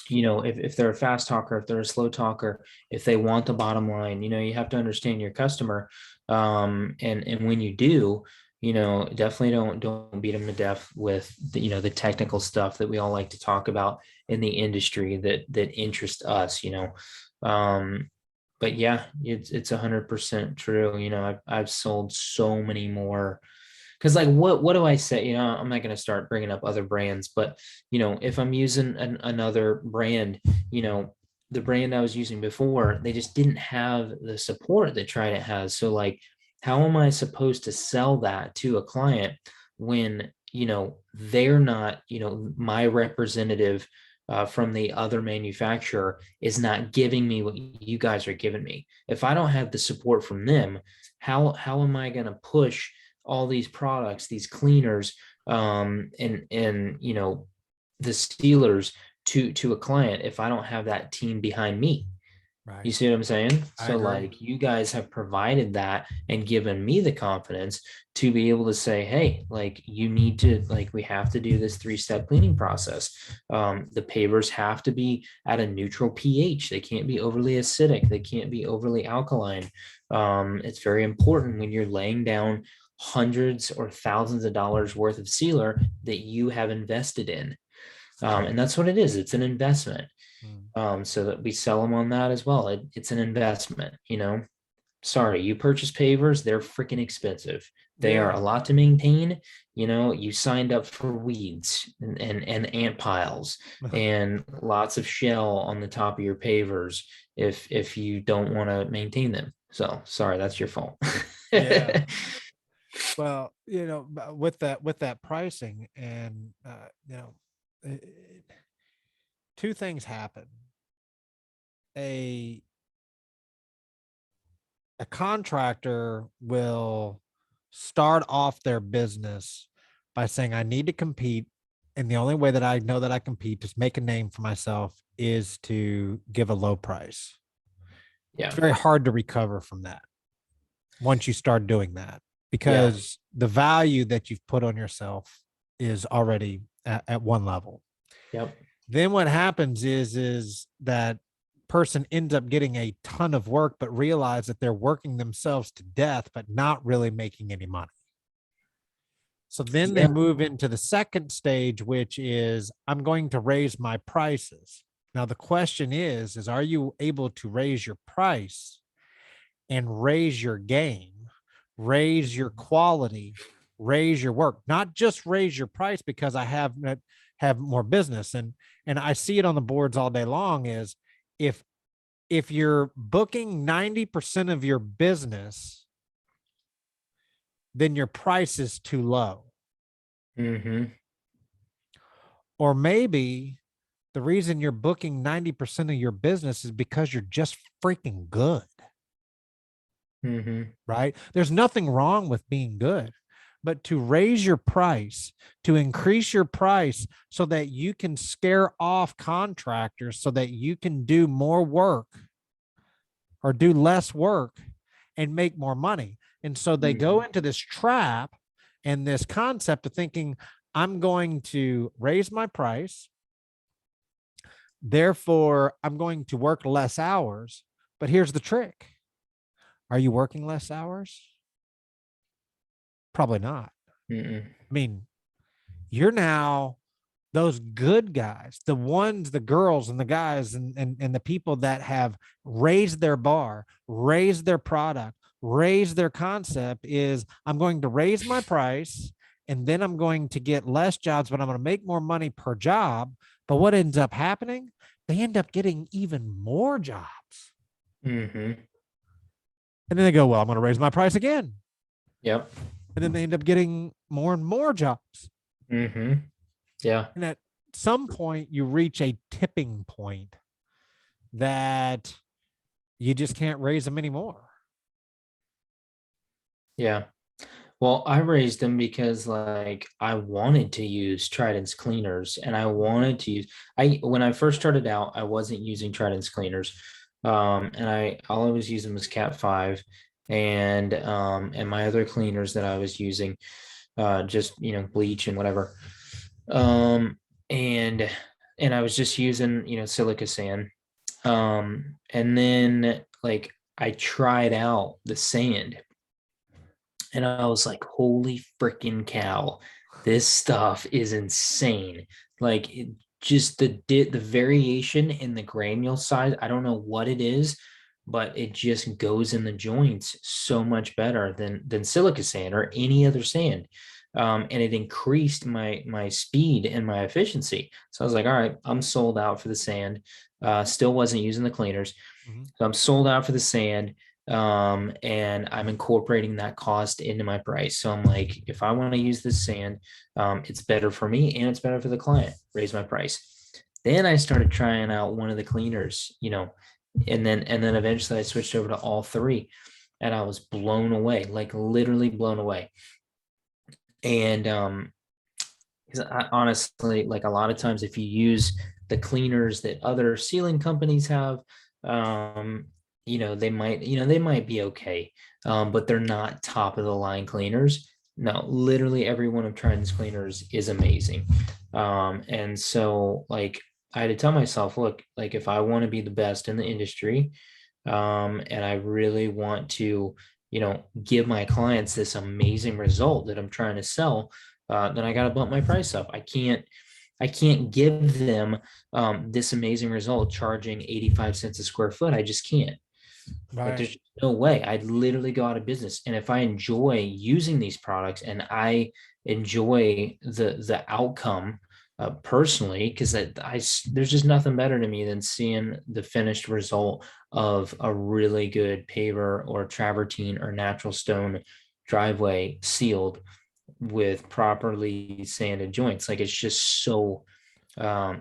if they're a fast talker, if they're a slow talker, if they want the bottom line, you have to understand your customer. And when you do, definitely don't beat them to death with the technical stuff that we all like to talk about in the industry that interest us. But yeah, it's 100% true. I've sold so many more, because like what do I say? I'm not going to start bringing up other brands, but if I'm using another brand, you know the brand I was using before, they just didn't have the support that Trident has. So like, how am I supposed to sell that to a client when they're not, my representative from the other manufacturer is not giving me what you guys are giving me? If I don't have the support from them, how am I going to push all these products, these cleaners, and the sealers to a client if I don't have that team behind me? You Right. see what I'm saying? I So agree. like you guys have provided that and given me the confidence to be able to say, hey, like you need to, like, we have to do this 3-step cleaning process. The pavers have to be at a neutral pH. They can't be overly acidic. They can't be overly alkaline. It's very important when you're laying down hundreds or thousands of dollars worth of sealer that you have invested in. And that's what it is. It's an investment. Mm. So that we sell them on that as well. It's an investment. Sorry, you purchase pavers, they're freaking expensive. They are Yeah. a lot to maintain. You signed up for weeds and ant piles and lots of shell on the top of your pavers if you don't want to maintain them. So sorry, that's your fault. Yeah. Well, with that pricing and it, two things happen. A a contractor will start off their business by saying, I need to compete. And the only way that I know that I compete to make a name for myself is to give a low price. It's Yeah. very hard to recover from that once you start doing that, Yeah. because the value that you've put on yourself is already at one level. Yep. Then what happens is that person ends up getting a ton of work, but realize that they're working themselves to death, but not really making any money. So then they Yeah. move into the second stage, which is I'm going to raise my prices. Now the question is are you able to raise your price and raise your game, raise your quality, raise your work, not just raise your price because I have more business. And I see it on the boards all day long is if if you're booking 90% of your business, then your price is too low. Mm-hmm. Or maybe the reason you're booking 90% of your business is because you're just freaking good. Mm-hmm. Right? There's nothing wrong with being good, but to raise your price, to increase your price so that you can scare off contractors so that you can do more work or do less work and make more money. And so they go Mm-hmm. into this trap and this concept of thinking, I'm going to raise my price. Therefore, I'm going to work less hours. But here's the trick. Are you working less hours? Probably not. Mm-hmm. I mean, you're now those good guys, the ones, the girls and the guys and the people that have raised their bar, raised their product, raised their concept is I'm going to raise my price and then I'm going to get less jobs, but I'm going to make more money per job. But what ends up happening? They end up getting even more jobs. Mm-hmm. And then they go, well, I'm going to raise my price again. Yep. And then they end up getting more and more jobs. Mm-hmm. Yeah. And at some point, you reach a tipping point that you just can't raise them anymore. Yeah. Well, I raised them because like I wanted to use Trident's cleaners and I wanted to use I when I first started out, I wasn't using Trident's cleaners. And I always use them as Cat 5 and my other cleaners that I was using just bleach and whatever. Um and and I was just using, silica sand. And then like I tried out the sand and I was like, holy freaking cow, this stuff is insane. Like just the variation in the granule size, I don't know what it is, but it just goes in the joints so much better than silica sand or any other sand. And it increased my speed and my efficiency. So I was like, all right, I'm sold out for the sand. Still wasn't using the cleaners. Mhm. So I'm sold out for the sand, and I'm incorporating that cost into my price. So I'm like, if I want to use this sand, it's better for me and it's better for the client. Raise my price. Then I started trying out one of the cleaners, and then eventually I switched over to all three, and I was blown away, like literally blown away. And 'cause honestly, like a lot of times, if you use the cleaners that other sealing companies have, um, they might be okay, but they're not top of the line cleaners. No, literally every one of Trident's cleaners is amazing. And so like I had to tell myself, look, like if I want to be the best in the industry, and I really want to, give my clients this amazing result that I'm trying to sell, then I got to bump my price up. I can't give them this amazing result charging 85 cents a square foot. I just can't. Like Right. there's no way I'd literally go out of business. And if I enjoy using these products and I enjoy the outcome personally, because there's just nothing better to me than seeing the finished result of a really good paver or travertine or natural stone driveway sealed with properly sanded joints. Like it's just so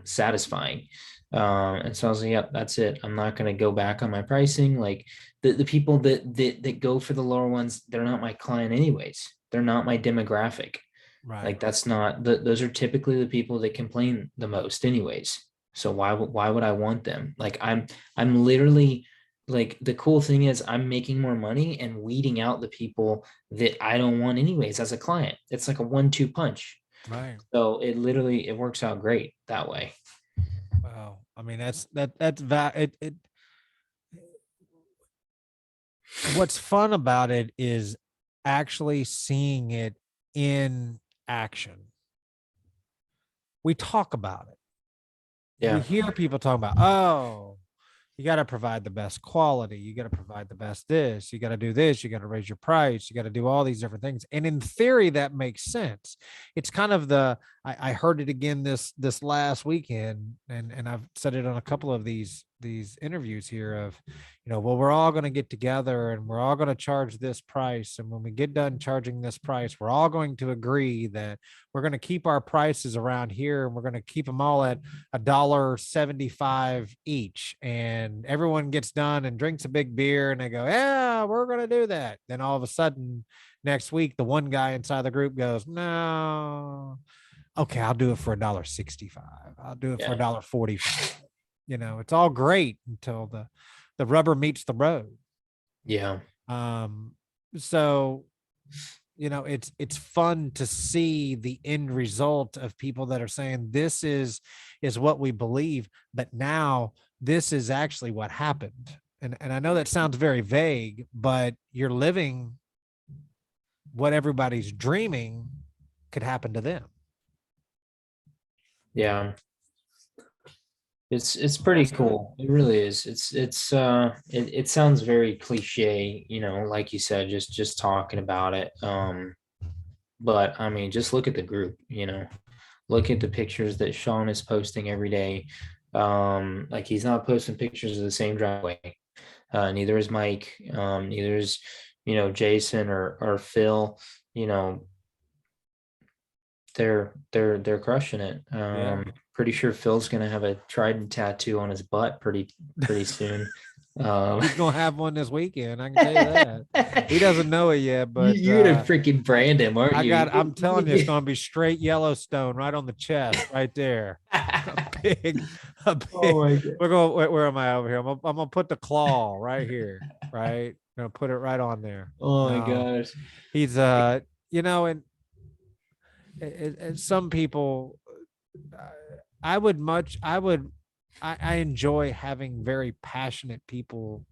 satisfying. And so I was like, yep, that's it. I'm not going to go back on my pricing. Like the people that go for the lower ones, they're not my client anyways. They're not my demographic. Right. Like that's not those are typically the people that complain the most anyways. So why would I want them? Like I'm literally like the cool thing is I'm making more money and weeding out the people that I don't want anyways as a client. It's like a 1-2 punch. Right. So it works out great that way. Wow. I mean, it what's fun about it is actually seeing it in action. We talk about it. We Yeah. hear people talking about, oh, you got to provide the best quality. You got to provide the best this. You got to do this. You got to raise your price. You got to do all these different things. And in theory, that makes sense. It's kind of I heard it again this last weekend, and I've said it on a couple of these interviews here of, well, we're all going to get together and we're all going to charge this price. And when we get done charging this price, we're all going to agree that we're going to keep our prices around here and we're going to keep them all at $1.75 each. And everyone gets done and drinks a big beer and they go, yeah, we're going to do that. Then all of a sudden next week, the one guy inside the group goes, no, okay, I'll do it for $1.65. I'll do it for Yeah. $1.45. It's all great until the rubber meets the road. Yeah. Um, so it's fun to see the end result of people that are saying this is what we believe, but now this is actually what happened. And I know that sounds very vague, but you're living what everybody's dreaming could happen to them. Yeah. It's pretty Awesome. cool. It really is. It sounds very cliche, like you said, just talking about it. But I mean, just look at the group, look at the pictures that Sean is posting every day. Like he's not posting pictures of the same driveway. Neither is Mike. Neither is, Jason or Phil. You know, they're crushing it. Yeah. Pretty sure Phil's gonna have a Trident tattoo on his butt pretty soon. He's gonna have one this weekend. I can tell you that. He doesn't know it yet, but You're gonna freaking brand him, aren't you? I'm telling you, it's gonna be straight Yellowstone right on the chest, right there. A big, a Oh big. my god. We're going. Where am I over here? I'm gonna put the claw right here, right. I'm gonna put it right on there. Oh my No, gosh. he's and some people, uh, I enjoy having very passionate people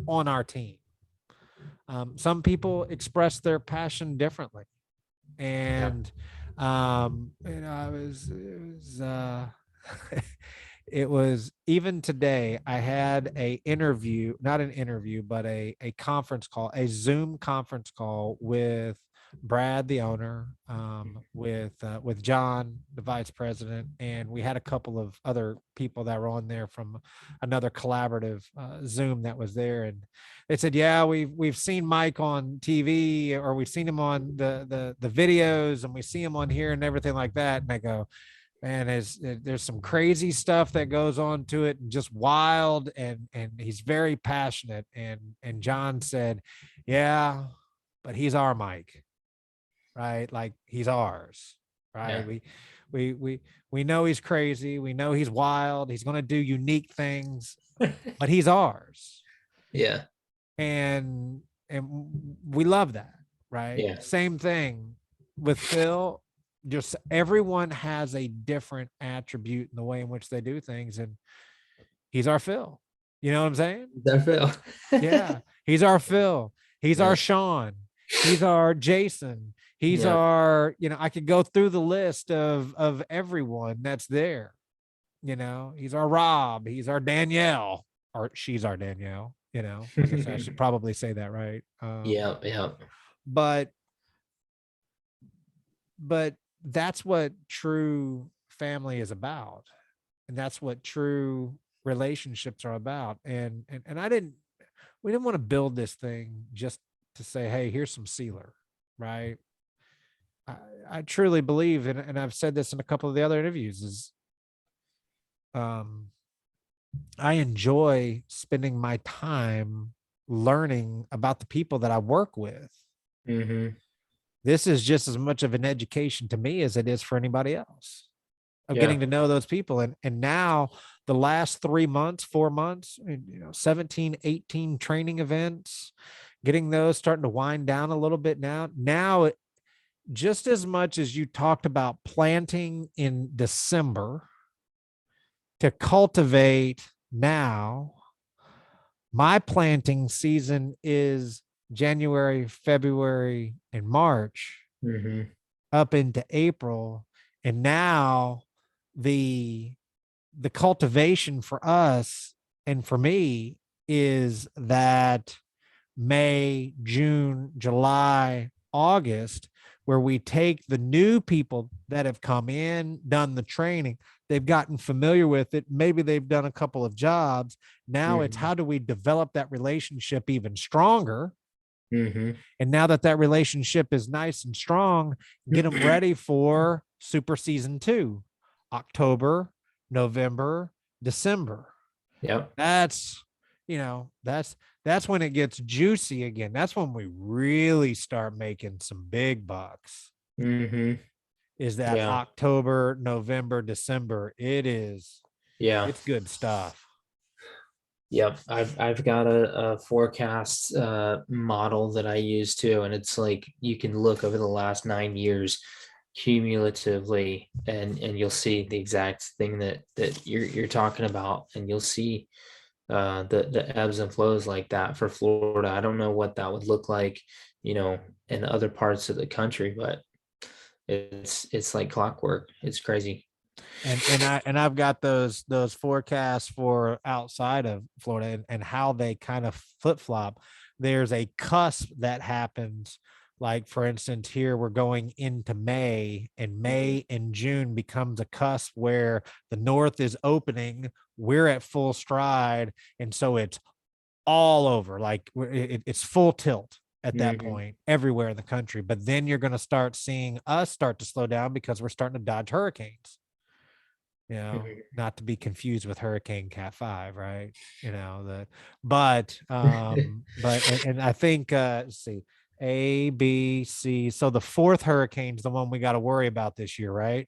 on our team. Some people express their passion differently, Yeah. and I was it was even today. I had a interview, not an interview, but a conference call, a Zoom conference call with Brad, the owner, with John, the vice president, and we had a couple of other people that were on there from another collaborative Zoom that was there, and they said, "Yeah, we've seen Mike on TV, or we've seen him on the videos, and we see him on here and everything like that." And I go, man, there's some crazy stuff that goes on to it and just wild, and he's very passionate. And John said, yeah, but he's our Mike, right? Like he's ours, right? Yeah. We know he's crazy, we know he's wild, he's going to do unique things, but he's ours. Yeah. And we love that, right? Yeah. Same thing with Phil. Just everyone has a different attribute in the way in which they do things, and he's our Phil. You know what I'm saying? That fell. Yeah, he's our Phil. He's Yeah. our Sean. He's our Jason. He's Yeah. our, I could go through the list of everyone that's there. He's our Rob. He's our Danielle. she's our Danielle, I guess I should probably say that, right? Yeah, yeah. But but that's what true family is about, and that's what true relationships are about. And we didn't want to build this thing just to say, hey, here's some sealer, right? I, I truly believe, and I've said this in a couple of the other interviews, is um, I enjoy spending my time learning about the people that I work with. Hmm. This is just as much of an education to me as it is for anybody else, of getting Yeah. to know those people. And now the last 3 months, 4 months, 17, 18 training events, getting those starting to wind down a little bit now. Now, just as much as you talked about planting in December to cultivate now, my planting season is January, February, and March Hmm. up into April. And now the the cultivation for us and for me is that May, June, July, August, where we take the new people that have come in, done the training, they've gotten familiar with it. Maybe they've done a couple of jobs. Now it's Hmm. how do we develop that relationship even stronger? Hmm. And now that that relationship is nice and strong, get them ready for super season 2, October, November, December. Yep. That's, that's when it gets juicy again. That's when we really start making some big bucks. Hmm. Is that Yeah. October, November, December? Yeah. It's good stuff. Yep. I've got a forecast model that I use too, and it's like you can look over the last 9 years cumulatively, and you'll see the exact thing that you're talking about, and you'll see the ebbs and flows like that for Florida. I don't know what that would look like, you know, in other parts of the country, but it's like clockwork. It's crazy. And I've got those forecasts for outside of Florida, and how they kind of flip flop. There's a cusp that happens. Like for instance, here we're going into May, and Mhm. May and June becomes a cusp where the north is opening. We're at full stride, and so it's all over. Like it's full tilt at that Mhm. point everywhere in the country. But then you're going to start seeing us start to slow down because we're starting to dodge hurricanes, Mhm. not to be confused with Hurricane Cat 5, right? The but and I think let's see, A, B, C. So the fourth hurricane's the one we got to worry about this year, right?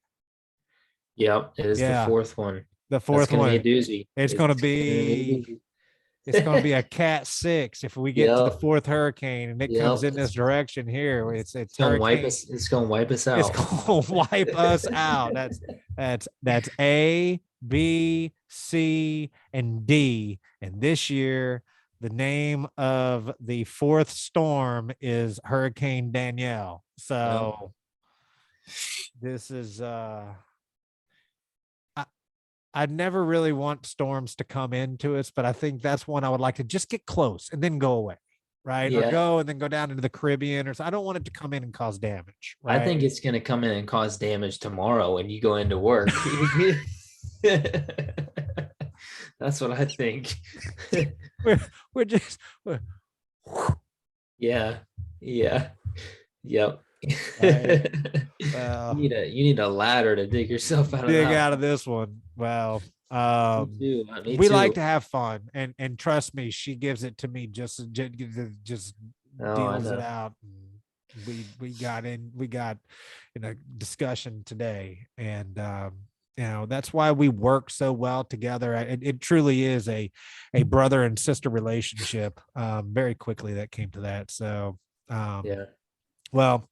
Yep, it is the Yeah, fourth one. the That's fourth gonna be a one. doozy. It's gonna It's gonna be be it's going to be a Cat 6 if we get to the Yep, fourth hurricane and it comes yep. in this direction here. It's It's gonna wipe hurricane. us. It's gonna wipe us It's out. going to wipe us out. That's A, B, C, and D. And this year, the name of the fourth storm is Hurricane Danielle. Yep. So this is I, I'd never really want storms to come into us, but I think that's one I would like to just get close and then go away, right? Or Yeah. go and then go down into the Caribbean, or so. I don't want it to come in and cause damage, I think right? it's gonna come in and cause damage tomorrow when you go into work. That's what I think. we're we're just we're, Yeah. Yeah. Yep. right. You Well, need a ladder to dig yourself out of dig that out of one. this one. Well, Me too. Me we like too. to have fun, and trust me, she gives it to me just Oh, I deals it know. out. We got in a discussion today, and that's why we work so well together. It truly is a brother and sister relationship. Very quickly that came to that. So, Yeah. well,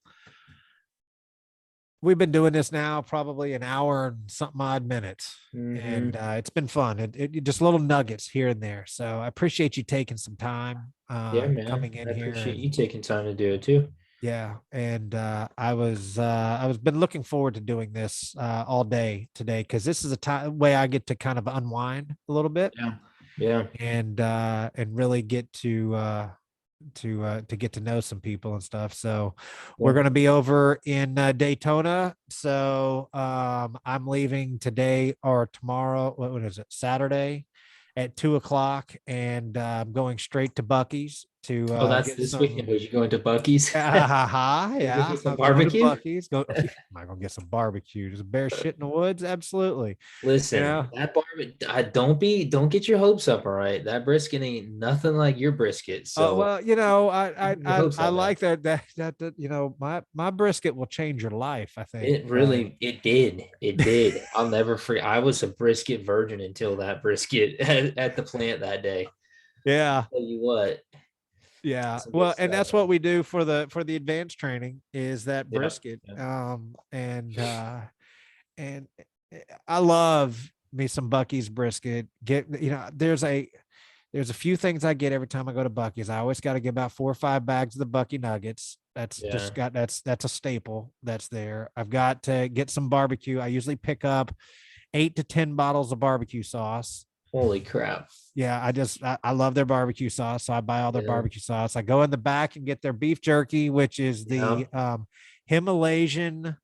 we've been doing this now probably an hour and something odd minutes, and Hmm. it's been fun. Just little nuggets here and there. So I appreciate you taking some time, Yeah, man. coming in I here. appreciate And you taking time to do it too. yeah, and I was been looking forward to doing this all day today, because this is a time way I get to kind of unwind a little bit. Yeah. Yeah. and really get to get to know some people and stuff. So we're Yeah. going to be over in Daytona. So I'm leaving today or tomorrow. What is it? Saturday at 2 o'clock, and I'm going straight to Bucky's to Oh, that's get this weekend. some. Was you going to Bucky's? Gonna go Yeah, get some I'm going to barbecue? Bucky's. Go, am I gonna get some barbecue? There's a bear shit in the woods. Absolutely. You Listen, know, that barbecue, don't get your hopes up, all right? That brisket ain't nothing like your brisket. So well, you know, I, keep your I, hopes I up, man. like that, you know, my brisket will change your life. I think. It really, it did. It did. I'll never forget. I was a brisket virgin until that brisket at the plant that day. Yeah. Tell you what, Yeah. some good Well, and stuff, that's what man. we do for the advanced training is that Yeah. brisket. Yeah. And I love me some Bucky's brisket. Get, you know, there's a few things I get every time I go to Bucky's. I always got to get about 4 or 5 bags of the Bucky nuggets. Yeah. That's a staple that's there. I've got to get some barbecue. I usually pick up 8 to 10 bottles of barbecue sauce. Holy crap. Yeah, I love their barbecue sauce, so I buy all their Yeah. barbecue sauce. I go in the back and get their beef jerky, which is Yeah. the Himalayan,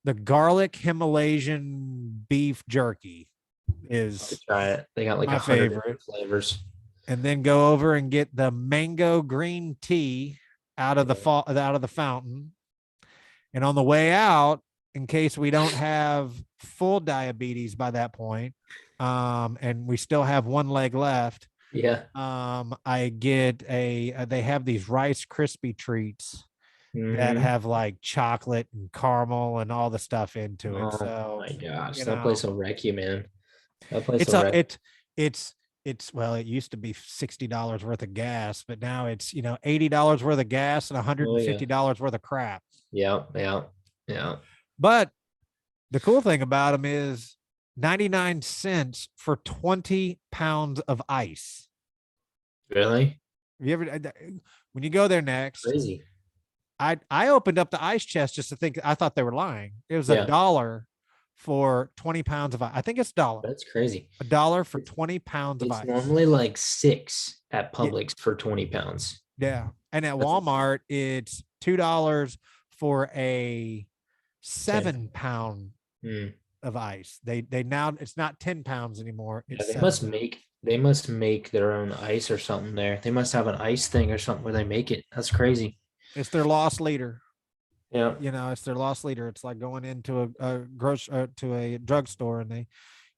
the garlic Himalayan beef jerky Have to is try it. They got like a my hundred favorite. different flavors. And then go over and get the mango green tea Yeah. out of the fountain. And on the way out, in case we don't have full diabetes by that point, and we still have one leg left, Yeah. I get they have these Rice Krispie treats that Hmm. have like chocolate and caramel and all the stuff into it. Oh So, my gosh. you That place know, will wreck you, man. That place it's will a wreck. it's well, it used to be $60 worth of gas, but now it's, you know, $80 worth of gas and Oh yeah. $150 worth of crap. Yeah. Yeah. Yeah. But the cool thing about them is 99 cents for 20 pounds of ice. Really? Have you ever, when you go there next, Crazy. I opened up the ice chest just to think, I thought they were lying. It was a Yeah. dollar for 20 pounds of ice. I think it's That's crazy. a dollar for It's 20 pounds of it's ice. normally like six at Yeah. Publix for 20 pounds. Yeah. And at That's Walmart, it's $2 for a 10. 7 pound Mm. of ice. They now, it's not 10 pounds anymore. Yeah, It's 7 pounds. they must make their own ice or something there. They must have an ice thing or something where they make it. That's crazy. It's their loss leader. Yeah. You know, it's their loss leader. It's like going into to a drugstore, and they,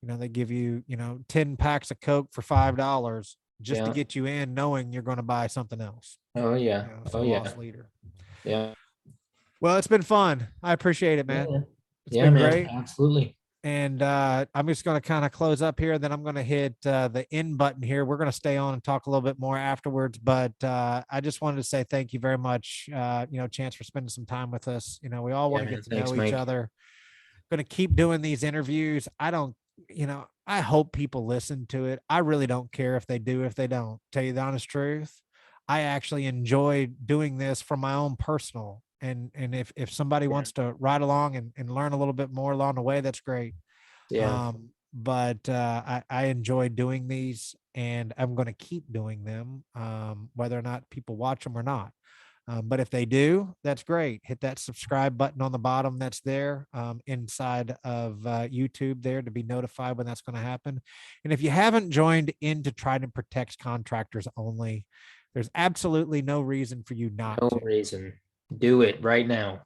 you know, they give you, you know, 10 packs of Coke for $5 just to Yeah. get you in, knowing you're going to buy something else. Oh You yeah. know, it's Oh their yeah. loss leader. Yeah. Well, it's been fun. I appreciate it, man. Yeah. It's Yeah, been man. great. Absolutely. And I'm just going to kind of close up here. Then I'm going to hit the end button here. We're going to stay on and talk a little bit more afterwards. But I just wanted to say thank you very much, you know, Chance, for spending some time with us. You know, we all want Yeah, to get man. to Thanks, know each Mike. other. Going to keep doing these interviews. I don't, you know, I hope people listen to it. I really don't care if they do, if they don't. Tell you the honest truth. I actually enjoy doing this for my own personal. And if somebody Yeah. wants to ride along and learn a little bit more along the way, that's great. Yeah. But I enjoy doing these, and I'm going to keep doing them, whether or not people watch them or not. But if they do, that's great. Hit that subscribe button on the bottom that's there inside of YouTube there to be notified when that's going to happen. And if you haven't joined into Trident Protects Contractors Only, there's absolutely no reason for you not No to. reason. Do it right now.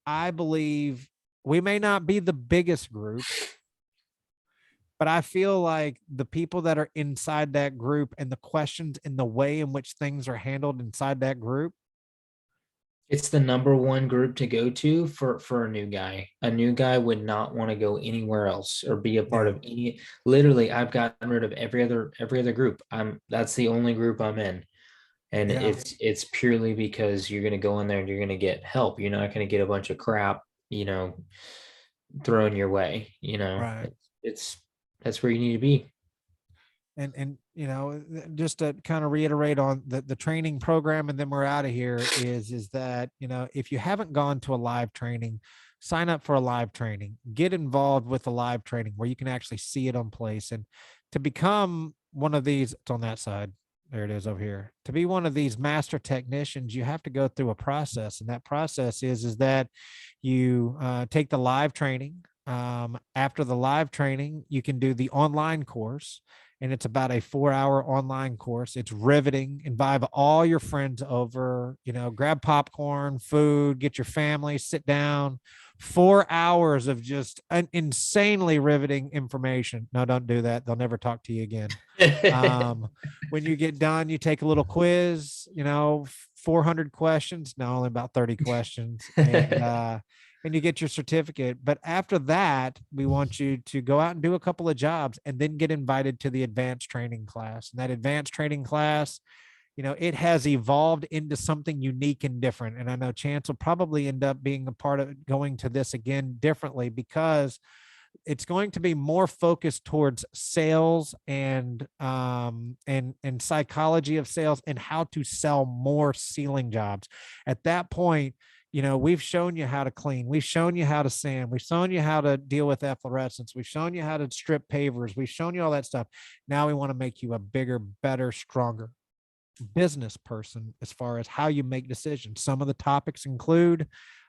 I believe we may not be the biggest group, but I feel like the people that are inside that group and the questions and the way in which things are handled inside that group. It's the number one group to go to for a new guy. A new guy would not want to go anywhere else or be a part Yeah. of any. Literally, I've gotten rid of every other group. That's the only group I'm in. And Yeah. it's purely because you're gonna go in there and you're gonna get help. You're not gonna get a bunch of crap, thrown your way. Right. It's that's where you need to be. And you know, just to kind of reiterate on the training program, and then we're out of here, is that, you know, if you haven't gone to a live training, sign up for a live training, get involved with a live training where you can actually see it on place. And to become one of these, it's on that side. There it is over here. To be one of these master technicians, you have to go through a process. And that process is that you take the live training. After the live training, you can do the online course. And it's about a 4-hour online course. It's riveting. Invite all your friends over, grab popcorn, food, get your family, sit down. 4 hours of just an insanely riveting information. No, don't do that. They'll never talk to you again. Um, when you get done, you take a little quiz, 400 questions, no, only about 30 questions. And you get your certificate. But after that, we want you to go out and do a couple of jobs and then get invited to the advanced training class. And that advanced training class, it has evolved into something unique and different. And I know Chance will probably end up being a part of going to this again differently, because it's going to be more focused towards sales and psychology of sales and how to sell more ceiling jobs. At that point, we've shown you how to clean, we've shown you how to sand, we've shown you how to deal with efflorescence, we've shown you how to strip pavers, we've shown you all that stuff. Now we want to make you a bigger, better, stronger business person as far as how you make decisions. Some of the topics include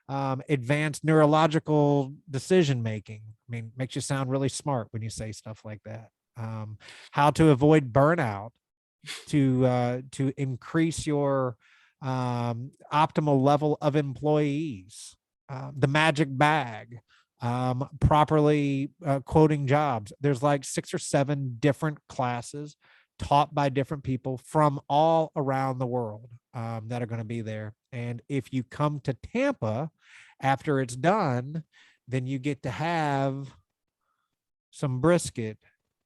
advanced neurological decision making. I mean, makes you sound really smart when you say stuff like that. How to avoid burnout to increase your optimal level of employees. The magic bag. Properly quoting jobs. There's like 6 or 7 different classes taught by different people from all around the world that are going to be there. And if you come to Tampa after it's done, then you get to have some brisket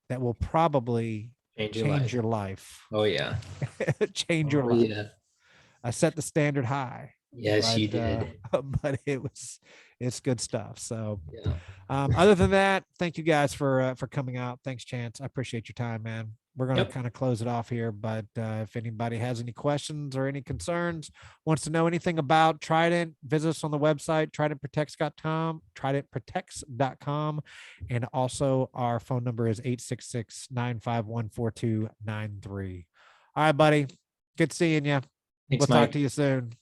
that will probably change your life. Oh yeah. Change your life. Yeah. I set the standard high. Yes, you did. But it's good stuff. So yeah. Other than that, thank you guys for coming out. Thanks, Chance. I appreciate your time, man. We're going to kind of close it off here, but if anybody has any questions or any concerns, wants to know anything about Trident, visit us on the website, tridentprotects.com. And also our phone number is 866-951-4293. All right, buddy. Good seeing you. Thanks, we'll Mike. Talk to you soon.